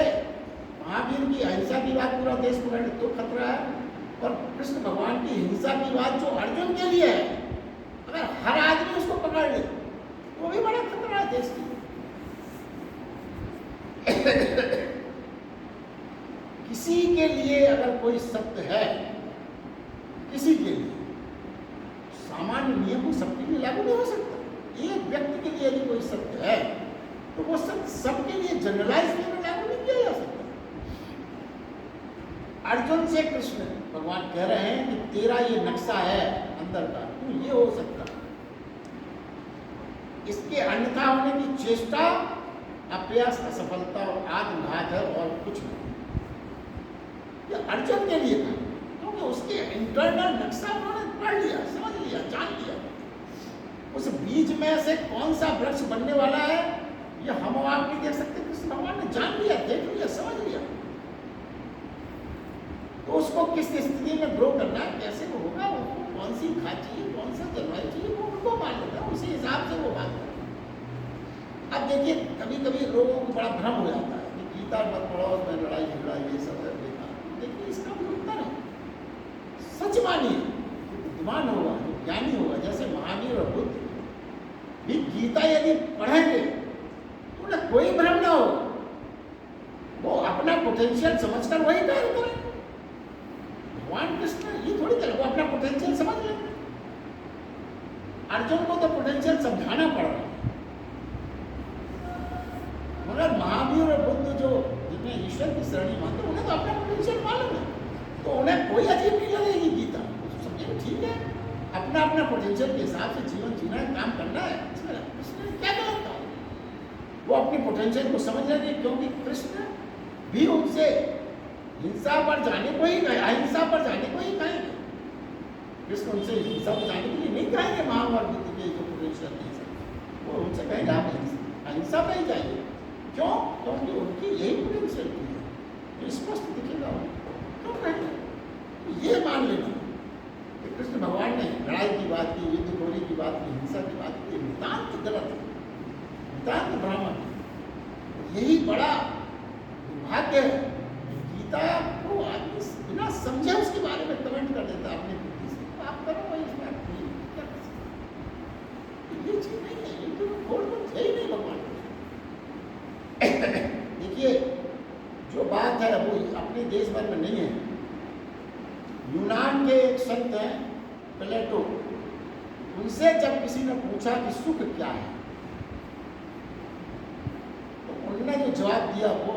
महावीर की अहिंसा की बात पूरा देश पकड़ ले तो खतरा है, और कृष्ण भगवान की हिंसा की बात जो अर्जुन के लिए है, अगर हर आदमी उसको पकड़ ले तो भी बड़ा खतरा है देश के लिए। किसी के लिए अगर कोई सत्य है, किसी के लिए, सामान्य नियम सबके लिए लागू नहीं हो सकता। एक व्यक्ति के लिए यदि कोई सत्य है तो वो सत्य सबके लिए जनरलाइज में लागू नहीं किया जा सकता। अर्जुन से कृष्ण भगवान कह रहे हैं कि तेरा ये नक्शा है अंदर का, तू ये हो सकता, इसके अन्यथा होने की चेष्टा अप्रयास, असफलता और आत्मघात है और कुछ नहीं। ये अर्जुन के लिए था क्योंकि उसके इंटरनल नक्शा उन्होंने पढ़ लिया, समझ लिया, जान लिया। उस बीज में से कौन सा वृक्ष बनने वाला है ये हम आप नहीं देख सकते, कृष्ण भगवान ने जान लिया, देख लिया, समझ लिया। तो उसको किस स्थिति में ग्रो करना है, कैसे वो होगा, उसको कौन सी खाद चाहिए, कौन सा जलवायु चाहिए, वो उनको मालूम है, उसी हिसाब से वो बात करें। अब देखिए कभी कभी लोगों को बड़ा भ्रम हो जाता है कि गीता मत पढ़ो, उसमें लड़ाई झगड़ा ये सब है बेकार। देखिए इसका कोई उत्तर है। सच मानिए, बुद्धिमान होगा, ज्ञानी होगा, जैसे महावीर और बुद्ध भी गीता यदि पढ़ेंगे तो उन्हें कोई भ्रम ना हो, वो अपना पोटेंशियल समझकर वही कार्य करें। भगवान कृष्ण ये थोड़ी करें, वो अपना पोटेंशियल समझ लेंगे। अर्जुन को तो पोटेंशियल समझाना पड़ रहा है, मगर महावीर और बुद्ध जो जिन्हें ईश्वर की श्रेणी मानते उन्हें तो अपना पोटेंशियल मालूम है, तो उन्हें कोई अजीब नहीं लगेगी गीता, समझे ठीक है, अपना अपना पोटेंशियल के हिसाब से जीवन जीना है, काम करना है, इसमें कृष्ण ने क्या गलत था। वो अपनी पोटेंशियल को समझ लेंगे, क्योंकि कृष्ण भी उनसे हिंसा पर जाने को ही कहे, अहिंसा पर जाने को ही कहेंगे। कृष्ण उनसे हिंसा पर जाने के लिए नहीं कहेंगे, महाभारत बुद्ध के जो पोटेंशियल नहीं सकते, वो उनसे कहेंगे आप अहिंसा पर ही जाइए। क्यों? क्योंकि उनकी यही पोटेंशियल है, स्पष्ट दिखेगा। क्यों कहेंगे? ये मान लेना कि कृष्ण भगवान ने लड़ाई की बात की, युद्धखोरी की बात की, हिंसा की बात की, नितांत गलत है, नितांत ब्राह्मण है। यही बड़ा दुर्भाग्य है। गीता को आदमी बिना समझे उसके बारे में कमेंट कर देता है अपनी बुद्धि से, तो आप करो वही इसमें आप क्या कर सकते। ये चीज नहीं है, ये तो खोल तो है ही नहीं भगवान। देखिए जो बात है वो अपने देश भर में नहीं है। यूनान के एक संत हैं प्लेटो, उनसे जब किसी ने पूछा कि सुख क्या है, तो उन्होंने जो जवाब दिया वो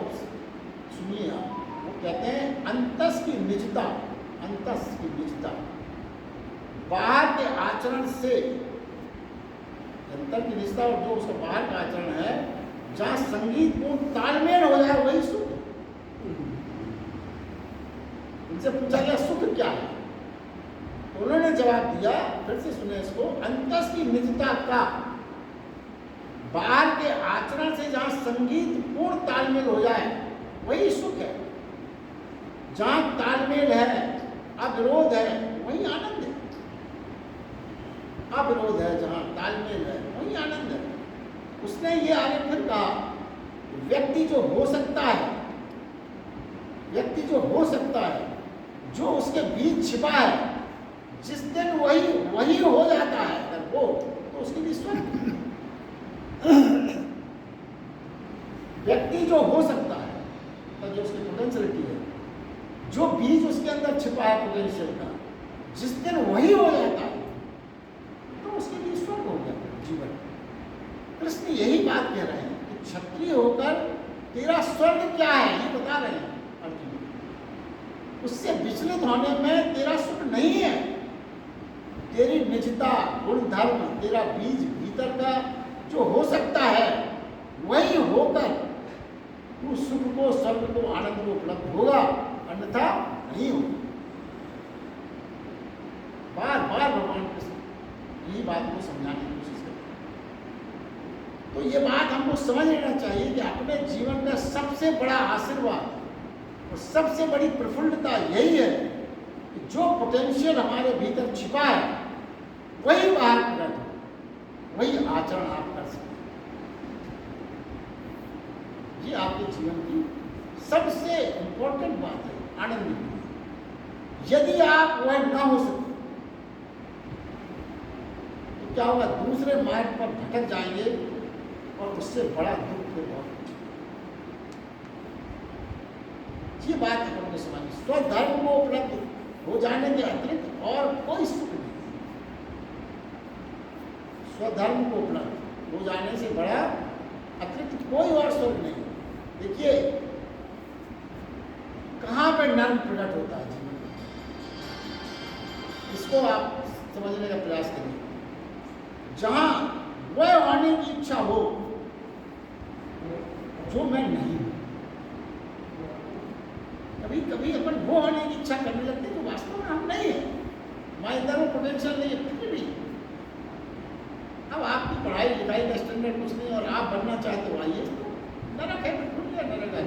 सुनिए आप। वो कहते हैं अंतस की निजता, अंतस की निजता, बाहर के आचरण से, अंतर की निजता और जो उसका बाहर का आचरण है, जहाँ संगीतपूर्ण तालमेल हो जाए वही सुख। उनसे पूछा गया सुख क्या है, तो उन्होंने जवाब दिया, फिर से सुने इसको, अंतस की निजता का बाहर के आचरण से जहां संगीत पूर्ण तालमेल हो जाए वही सुख है। जहां तालमेल है, अविरोध है, वही आनंद है। अविरोध है, जहां तालमेल है, वही आनंद है। उसने ये आगे फिर कहा, व्यक्ति जो हो सकता है, व्यक्ति जो हो सकता है, जो उसके बीच छिपा है, जिस दिन वही हो जाता है अगर वो, तो उसके लिए स्वर्ग। व्यक्ति जो हो सकता है, तो जो उसकी पोटेंशियलिटी है, जो बीज उसके अंदर छिपा है पोटेंशियल का, जिस दिन वही हो जाता है, तो उसके लिए स्वर्ग हो गया जीवन। कृष्ण यही बात कह रहे हैं कि क्षत्रिय होकर तेरा स्वर्ग क्या है, ये बता रहे हैं अर्जुन। उससे विचलित होने में तेरा सुख नहीं है। तेरी निजता, गुण धर्म, तेरा बीज भीतर का जो हो सकता है, वही होकर तू सुख को, स्वर्ग को, आनंद को उपलब्ध होगा, अन्यथा नहीं होगा। बार बार भगवान कृष्ण यही बात को समझाने की कोशिश करते हैं। तो ये बात हमको समझ लेना चाहिए कि अपने जीवन में सबसे बड़ा आशीर्वाद और सबसे बड़ी प्रफुल्लता यही है कि जो पोटेंशियल हमारे भीतर छिपा है, वही बाहर प्रकट हो, वही आचरण आप कर सकते हैं। ये आपके जीवन की सबसे इंपॉर्टेंट बात है, आनंद की। यदि आप वह ना हो सके तो क्या होगा, दूसरे मार्ग पर भटक जाएंगे और उससे बड़ा दुख फिर बहुत। ये बात अपन को समझनी। स्वधर्म को उपलब्ध हो जाने के अतिरिक्त और कोई सुख नहीं। स्वधर्म को उपलब्ध हो जाने से बड़ा अतिरिक्त कोई और सुख नहीं। देखिए कहाँ पर नर्म प्रकट होता है जीवन में, इसको आप समझने का प्रयास करिए। जहां वह होने की इच्छा हो जो मैं नहीं हूं। कभी कभी अपन वो होने की इच्छा करने लगते हैं जो वास्तव में हम नहीं है। हमारे अंदर वो पोटेंशियल नहीं है, फिर भी अब आपकी पढ़ाई लिखाई का स्टैंडर्ड कुछ नहीं और आप बनना चाहते हो, आइए नरक है, बिल्कुल नरक है।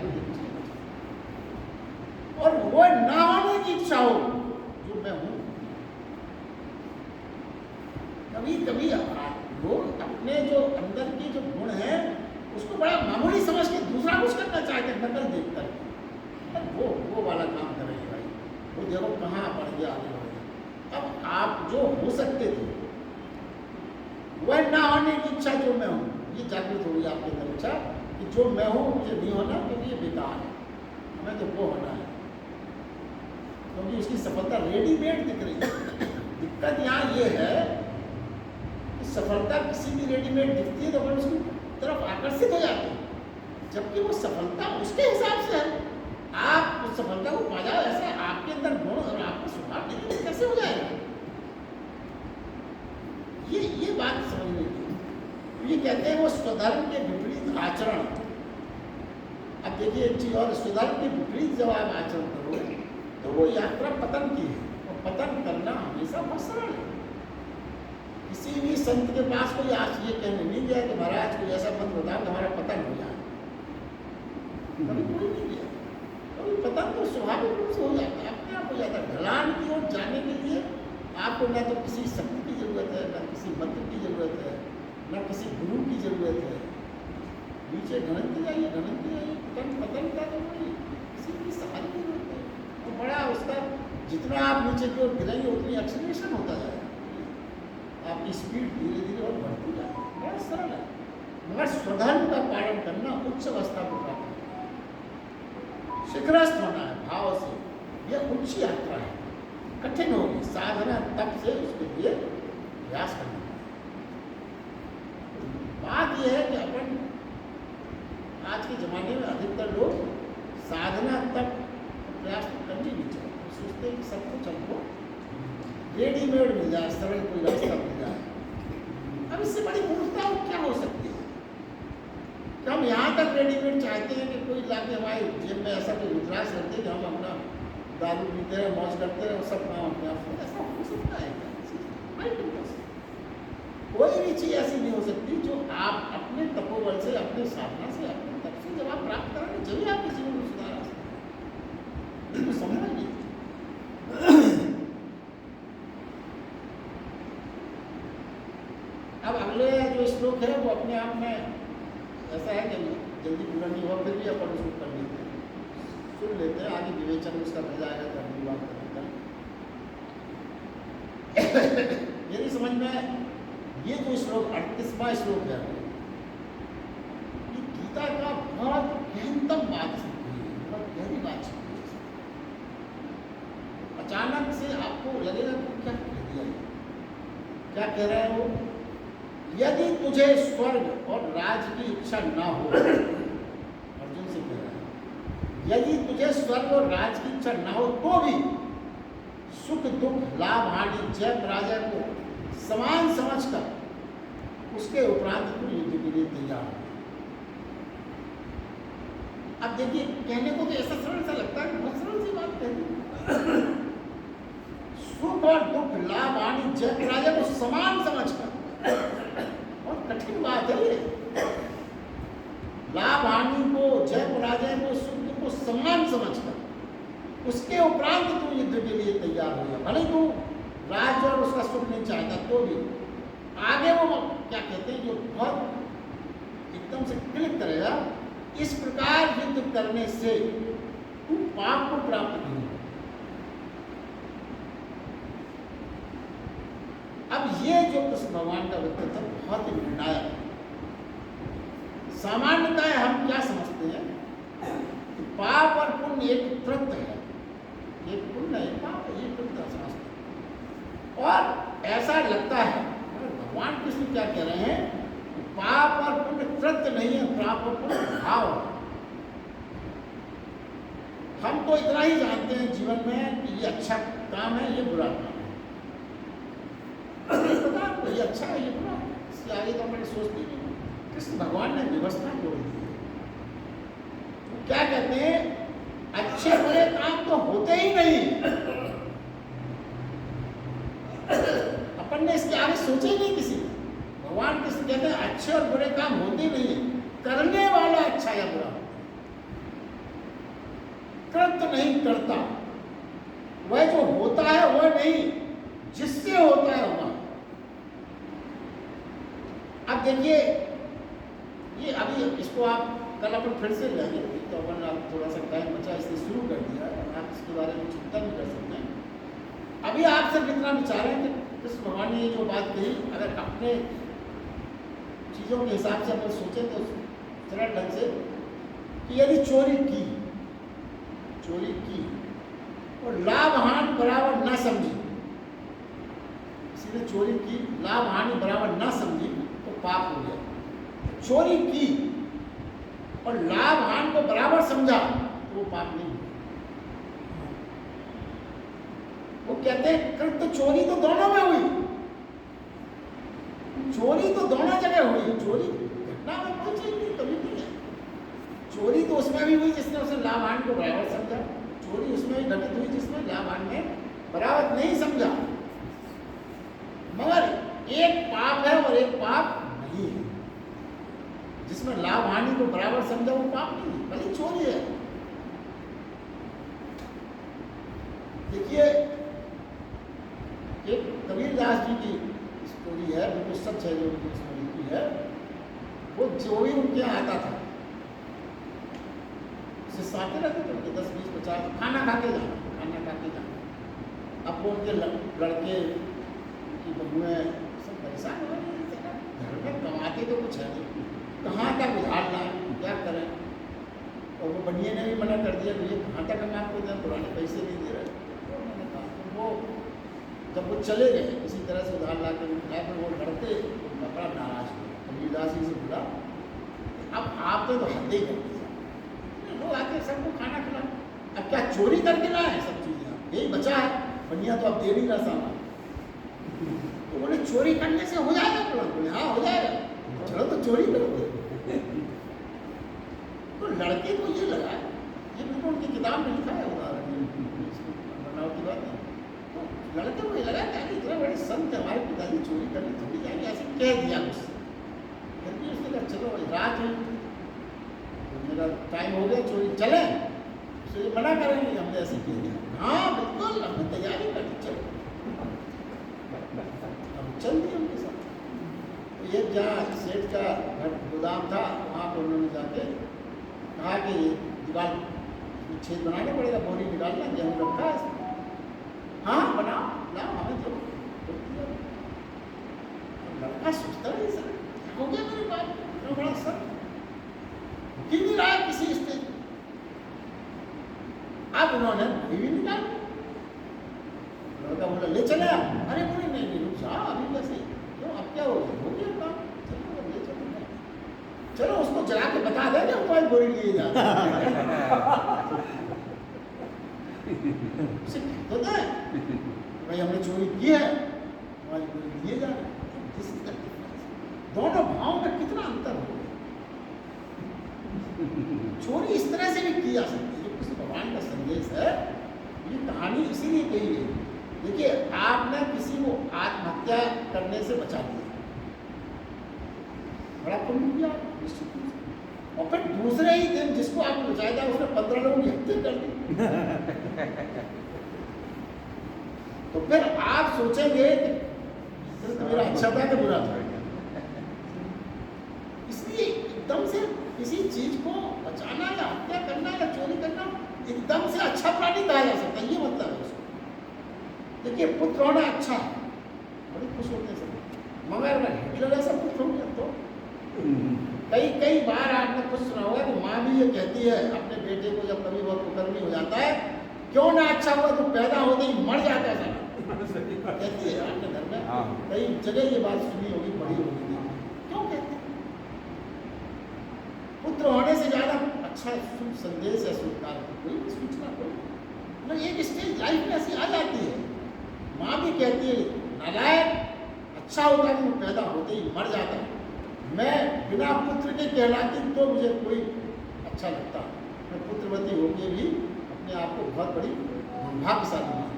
और वो ना होने की इच्छा हो जो मैं हूं। कभी कभी लोग अपने जो अंदर के जो गुण है उसको बड़ा मामूली समझ के दूसरा कुछ करना चाहते हैं, नकल देखकर। वो वाला काम कर रहे हैं भाई, वो देखो कहाँ बढ़ गया, आगे बढ़ गया। अब आप जो हो सकते थे वह ना होने की इच्छा जो मैं हूँ, ये जागृत हो गई आपके अंदर इच्छा कि जो मैं हूँ मुझे नहीं होना, क्योंकि ये बेकार है, हमें तो वो होना है, क्योंकि उसकी सफलता रेडीमेड दिख रही है। दिक्कत यहाँ ये है कि सफलता किसी भी रेडीमेड दिखती है तो अपन उसकी तरफ आकर्षित हो जाते हैं, जबकि वो सफलता उसके हिसाब से है। आप उस सफलता को पा जाओ, ऐसे आपके अंदर गुण और आपका स्वभाव नहीं, कैसे हो जाएगा? ये बात समझने की। ये कहते हैं वो स्वधर्म के विपरीत आचरण। अब देखिए एक चीज और, स्वधर्म के विपरीत जब आप आचरण करो तो वो यात्रा पतन की है, और पतन करना हमेशा बहुत सरल है। किसी भी संत के पास कोई आज ये कहने नहीं गया कि महाराज कोई ऐसा मत बताओ कि हमारा पतन हो जाए, कभी कोई नहीं गया। कभी पतन तो स्वाभाविक रूप से हो जाता है, अपने आप हो जाता है। ढलान की ओर जाने के लिए आपको न तो किसी शक्ति की जरूरत है, न किसी मंत्र की जरूरत है, न किसी गुरु की जरूरत है। नीचे ढलते जाइए, पतन का तो नहीं, किसी की सहारे की जरूरत है। तो बड़ा उसका जितना आप नीचे की ओर गिरेंगे उतनी एक्सीलरेशन होता जाएगा, आपकी स्पीड धीरे धीरे और बढ़ती जाएगी। बड़ा सरल है, मगर स्वधर्म का पालन करना उच्च अवस्था को प्राप्त करना, शिखरस्थ होना है भाव से, यह उच्च यात्रा है। कठिन होगी साधना, तप से उसके लिए प्रयास करना। बात यह है कि अपन आज के जमाने में अधिकतर लोग साधना तप प्रयास तो करनी नहीं चाहते, सोचते हैं कि सब कुछ हमको रेडीमेड मिल जाए, सरल कोई रास्ता मिल जाए। अब इससे बड़ी मूर्खता क्या हो सकती है कि हम यहाँ तक रेडीमेड चाहते हैं कि कोई लाके हमारे जेब में ऐसा कोई रुद्राक्ष रख दे कि हम अपना दारू पीते रहे, मौज करते रहे, सब काम अपने आप। ऐसा हो सकता है क्या? कोई भी चीज ऐसी नहीं हो सकती जो आप अपने तपोबल से, अपने साधना से, अपने तप से जब आप प्राप्त करेंगे जब आपके जीवन में सुधार आ सकता है। समझ नहीं। अब अगले जो श्लोक है वो अपने आप में ऐसा है कि जल्दी पूरा नहीं हुआ, फिर भी अपन उसको कर लेते हैं, सुन लेते हैं, आगे विवेचन उसका मिल जाएगा तो अगली बात करेंगे। मेरी समझ में ये जो श्लोक 38वां श्लोक है, ये गीता का बहुत गहनतम बात है, बहुत गहरी बात है। अचानक से आपको लगेगा कि क्या कह दिया, क्या कह रहा है वो, यदि तुझे स्वर्ग और राज की इच्छा ना हो, अर्जुन से कह रहा है, यदि तुझे स्वर्ग और राज की इच्छा ना हो तो भी सुख दुख लाभ हानि जय पराजय को समान समझकर उसके उपरांत तू युद्ध के लिए तैयार हो। अब देखिए, कहने को तो ऐसा सरल सा लगता है, बहुत सरल सी बात कहती, सुख और दुख लाभ हानि जय पराजय को समान समझकर, बहुत कठिन बात है ये। लाभ हानि को, जय पराजय को, सुख दुख को समान समझकर उसके उपरांत तू युद्ध के लिए तैयार हो जा। भले तू राज और उसका सुख नहीं चाहता तो भी आगे वो क्या कहते हैं, जो बहुत एकदम से क्लिक करेगा, इस प्रकार युद्ध करने से तू पाप को प्राप्त नहीं होगा। अब ये जो कृष्ण भगवान का व्यक्तित्व बहुत ही निर्णायक है। सामान्यतः हम क्या समझते हैं कि पाप और पुण्य एक कृत्य है, एक पुण्य है, पाप है, ये कृत्य समझते हैं। और ऐसा लगता है, भगवान कृष्ण क्या कह रहे हैं, पाप और पुण्य कृत्य नहीं है, पाप और पुण्य भाव है। हम तो इतना ही जानते हैं जीवन में कि ये अच्छा काम है, ये बुरा काम है, पता आपको ये अच्छा है, ये बुरा है, इसके आगे तो मैंने सोचती नहीं। कृष्ण भगवान ने व्यवस्था जोड़ दी है। वो क्या कहते हैं, अच्छे बुरे काम तो होते ही नहीं, अपन ने इसके आगे सोचे ही नहीं किसी ने। भगवान कृष्ण कहते हैं अच्छे और बुरे काम होते नहीं है, करने वाला अच्छा या बुरा, कृत्य नहीं करता, वह जो होता है वह नहीं, जिससे होता है वह। अब देखिए, ये अभी इसको आप कल अपन फिर से लेंगे, तो अपन आप थोड़ा सा टाइम बचा इसलिए शुरू कर दिया, आप इसके बारे में चिंता नहीं कर सकते हैं। अभी आप सिर्फ इतना विचार है कि कृष्ण भगवान ने ये जो बात कही, अगर अपने चीज़ों के हिसाब से अपन सोचें तो सरल ढंग से कि यदि चोरी की और लाभ हानि बराबर ना समझी, किसी ने चोरी की, लाभ हानि बराबर ना समझी तो पाप हो गया। चोरी की और लाभ हानि को बराबर समझा तो वो पाप नहीं हुआ। वो कहते हैं कृत्य चोरी तो दोनों में हुई, चोरी तो दोनों जगह हुई, चोरी घटना में कोई चीज नहीं, कभी नहीं है। चोरी तो उसमें भी हुई जिसने उसे लाभ हानि को बराबर समझा, चोरी उसमें भी घटित हुई जिसने लाभ हानि में बराबर नहीं समझा। मगर एक पाप है और एक पाप नहीं है। जिसमें लाभ हानि को बराबर समझा वो पाप नहीं है, भले चोरी है। देखिए, एक कबीरदास जी की स्टोरी है, बिल्कुल सच है जो उनकी स्टोरी की है। वो जो भी उनके यहाँ आता था उससे साथे रहते थे, उनके 10, 20, 50 खाना खा के जाना। अब वो उनके लड़के, उनकी बहुएं सब परेशान हो रहे, घर में कमाते तो कुछ है नहीं, कहाँ तक उधार लाए, क्या करें। और वो बनिए ने भी मना कर दिया, भैया कहाँ तक हम आपको दें, पुराने पैसे नहीं दे रहे। तो मैंने कहा, तो वो जब वो चले गए किसी तरह से उधार ला कर उठाए, फिर वो लड़ते तो बड़ा नाराज हुआ, कबीरदास जी से बोला अब आप तो हद ही कर दिया, लोग आके सबको खाना खिला, अब क्या चोरी करके लाए सब चीज़ें, यही बचा है, बनिया तो अब दे नहीं रहा सामान। तो बोले चोरी करने से हो जाएगा तुरंत, बोले हाँ हो जाएगा, चलो तो चोरी करो। तो लड़के को ये लगा, ये बिल्कुल उनकी किताब में लिखा है, उदाहरण बनाओ की बात है, लड़के को ये लगा कि अरे इतने बड़े संत है, हमारे पिताजी चोरी करने थोड़ी जाएंगे, ऐसे कह दिया मुझसे। फिर भी उसने कहा चलो रात हुई, तो मेरा टाइम हो गया, चोरी चले, उससे ये मना करेंगे हमने ऐसे कह दिया। हाँ बिल्कुल, हमने तैयारी कर ली, चलो। हम चल दिए उनके साथ। तो ये जहाँ सेठ का गोदाम था, वहाँ पर उन्होंने जाके कहा कि ये दीवार छेद बनाना पड़ेगा, बोरी निकालना, गेहूँ रखा है इसमें। हाँ बनाओ, लाओ, हमें दो। लड़का सोचता है सर हो गया मेरे बाप इतना बड़ा सर क्यों नहीं रहा किसी स्टेज। अब उन्होंने भी निकाल, लड़का बोला ले चले आप। अरे बोले नहीं नहीं रुक जाओ, अभी कैसे, क्यों अब क्या हो गया काम, चलो ले चलो, चलो उसको जला के बता देंगे मोबाइल बोरी लिए जाते उसे तो है भाई हमने चोरी की है, मोबाइल बोरी लिए जा रहे हैं। दोनों भावों में कितना अंतर हो गया। चोरी इस तरह से भी की जा सकती है, जो किसी भगवान का संदेश है। ये कहानी इसीलिए कही गई। देखिए आपने किसी को आत्महत्या करने से बचा दिया, बड़ा पुण्य किया निश्चित रूप से। और फिर दूसरे ही दिन जिसको आपने बचाया था उसने 15 लोगों की हत्या कर दी। तो फिर आप सोचेंगे कि तो मेरा अच्छा था कि बुरा था। इसलिए एकदम से किसी चीज को बचाना या हत्या करना या चोरी करना एकदम से अच्छा प्राणी कहा जा सकता है, ये मतलब है उसको। देखिए पुत्र होना अच्छा है, बड़े खुश होते हैं सब, मगर अगर हिटलर ऐसा पुत्र हो गया तो कई बार आपने कुछ सुना होगा कि माँ भी ये कहती है अपने बेटे को जब कभी बहुत कुकर्मी हो जाता है, क्यों ना अच्छा हुआ तो पैदा होते ही मर जाता है कहती है आपने घर में कई जगह ये बात सुनी होगी, पढ़ी होगी। क्यों कहते हैं? पुत्र होने से ज्यादा अच्छा शुभ संदेश है, स्वीकार कोई भी सूचना कोई मतलब एक स्टेज लाइफ में ऐसी आ जाती है। माँ भी कहती है नालायक, अच्छा होता है तो पैदा होते ही मर जाता है। मैं बिना पुत्र के कहलाती तो मुझे कोई अच्छा लगता, मैं पुत्रवती होकर भी अपने आप को बहुत बड़ी दुर्भाग्यशाली मानती।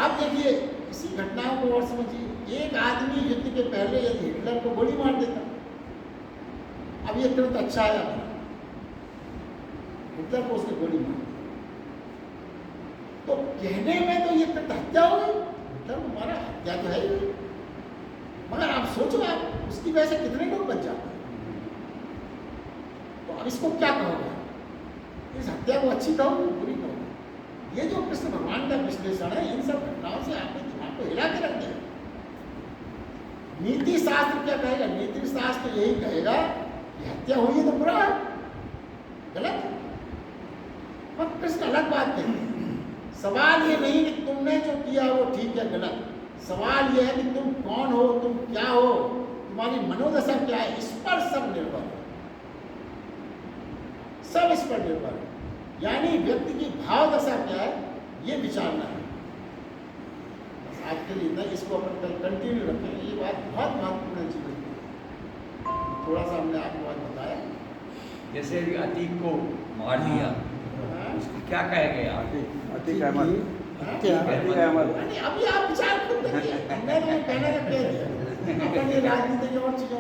अब देखिए इसी घटनाओं को और समझिए। एक आदमी युद्ध के पहले यदि हिटलर को गोली मार देता, अब ये तुरंत अच्छा आया, हिटलर को उसने गोली मार दी, तो कहने में तो ये तुरंत हत्या हो गई, हिटलर को मारा, हत्या तो है ही। मगर आप सोचो आप उसकी वजह से कितने लोग बच जाते हैं। तो अब इसको क्या कहोगे, इस हत्या को अच्छी कहोगे बुरी कहोगे? ये जो कृष्ण भगवान का विश्लेषण है, इन सब घटनाओं से आपके दिमाग को हिला के रख देगा। नीति शास्त्र क्या कहेगा? नीति शास्त्र यही कहेगा कि हत्या हुई है तो बुरा है, गलत है। और कृष्ण अलग बात कहते हैं। सवाल ये नहीं कि तुमने जो किया वो ठीक है गलत, सवाल यह है कि तुम कौन हो, तुम क्या हो, तुम्हारी मनोदशा क्या है, इस पर सब निर्भर है, सब इस पर निर्भर है। यानी व्यक्ति की भाव दशा क्या है ये विचारना है। बस आज के लिए नहीं, इसको अपन कल कंटिन्यू रखें, ये बात बहुत महत्वपूर्ण है जीवन में। थोड़ा सा हमने आपको आज बताया। जैसे अभी अतीक को मार दिया, उसको क्या कहेंगे आप? अतीक अहमद, अभी आप विचार खुद करिए, मैं तो कहना कह दिया अपन ये राजनीति की और चीजों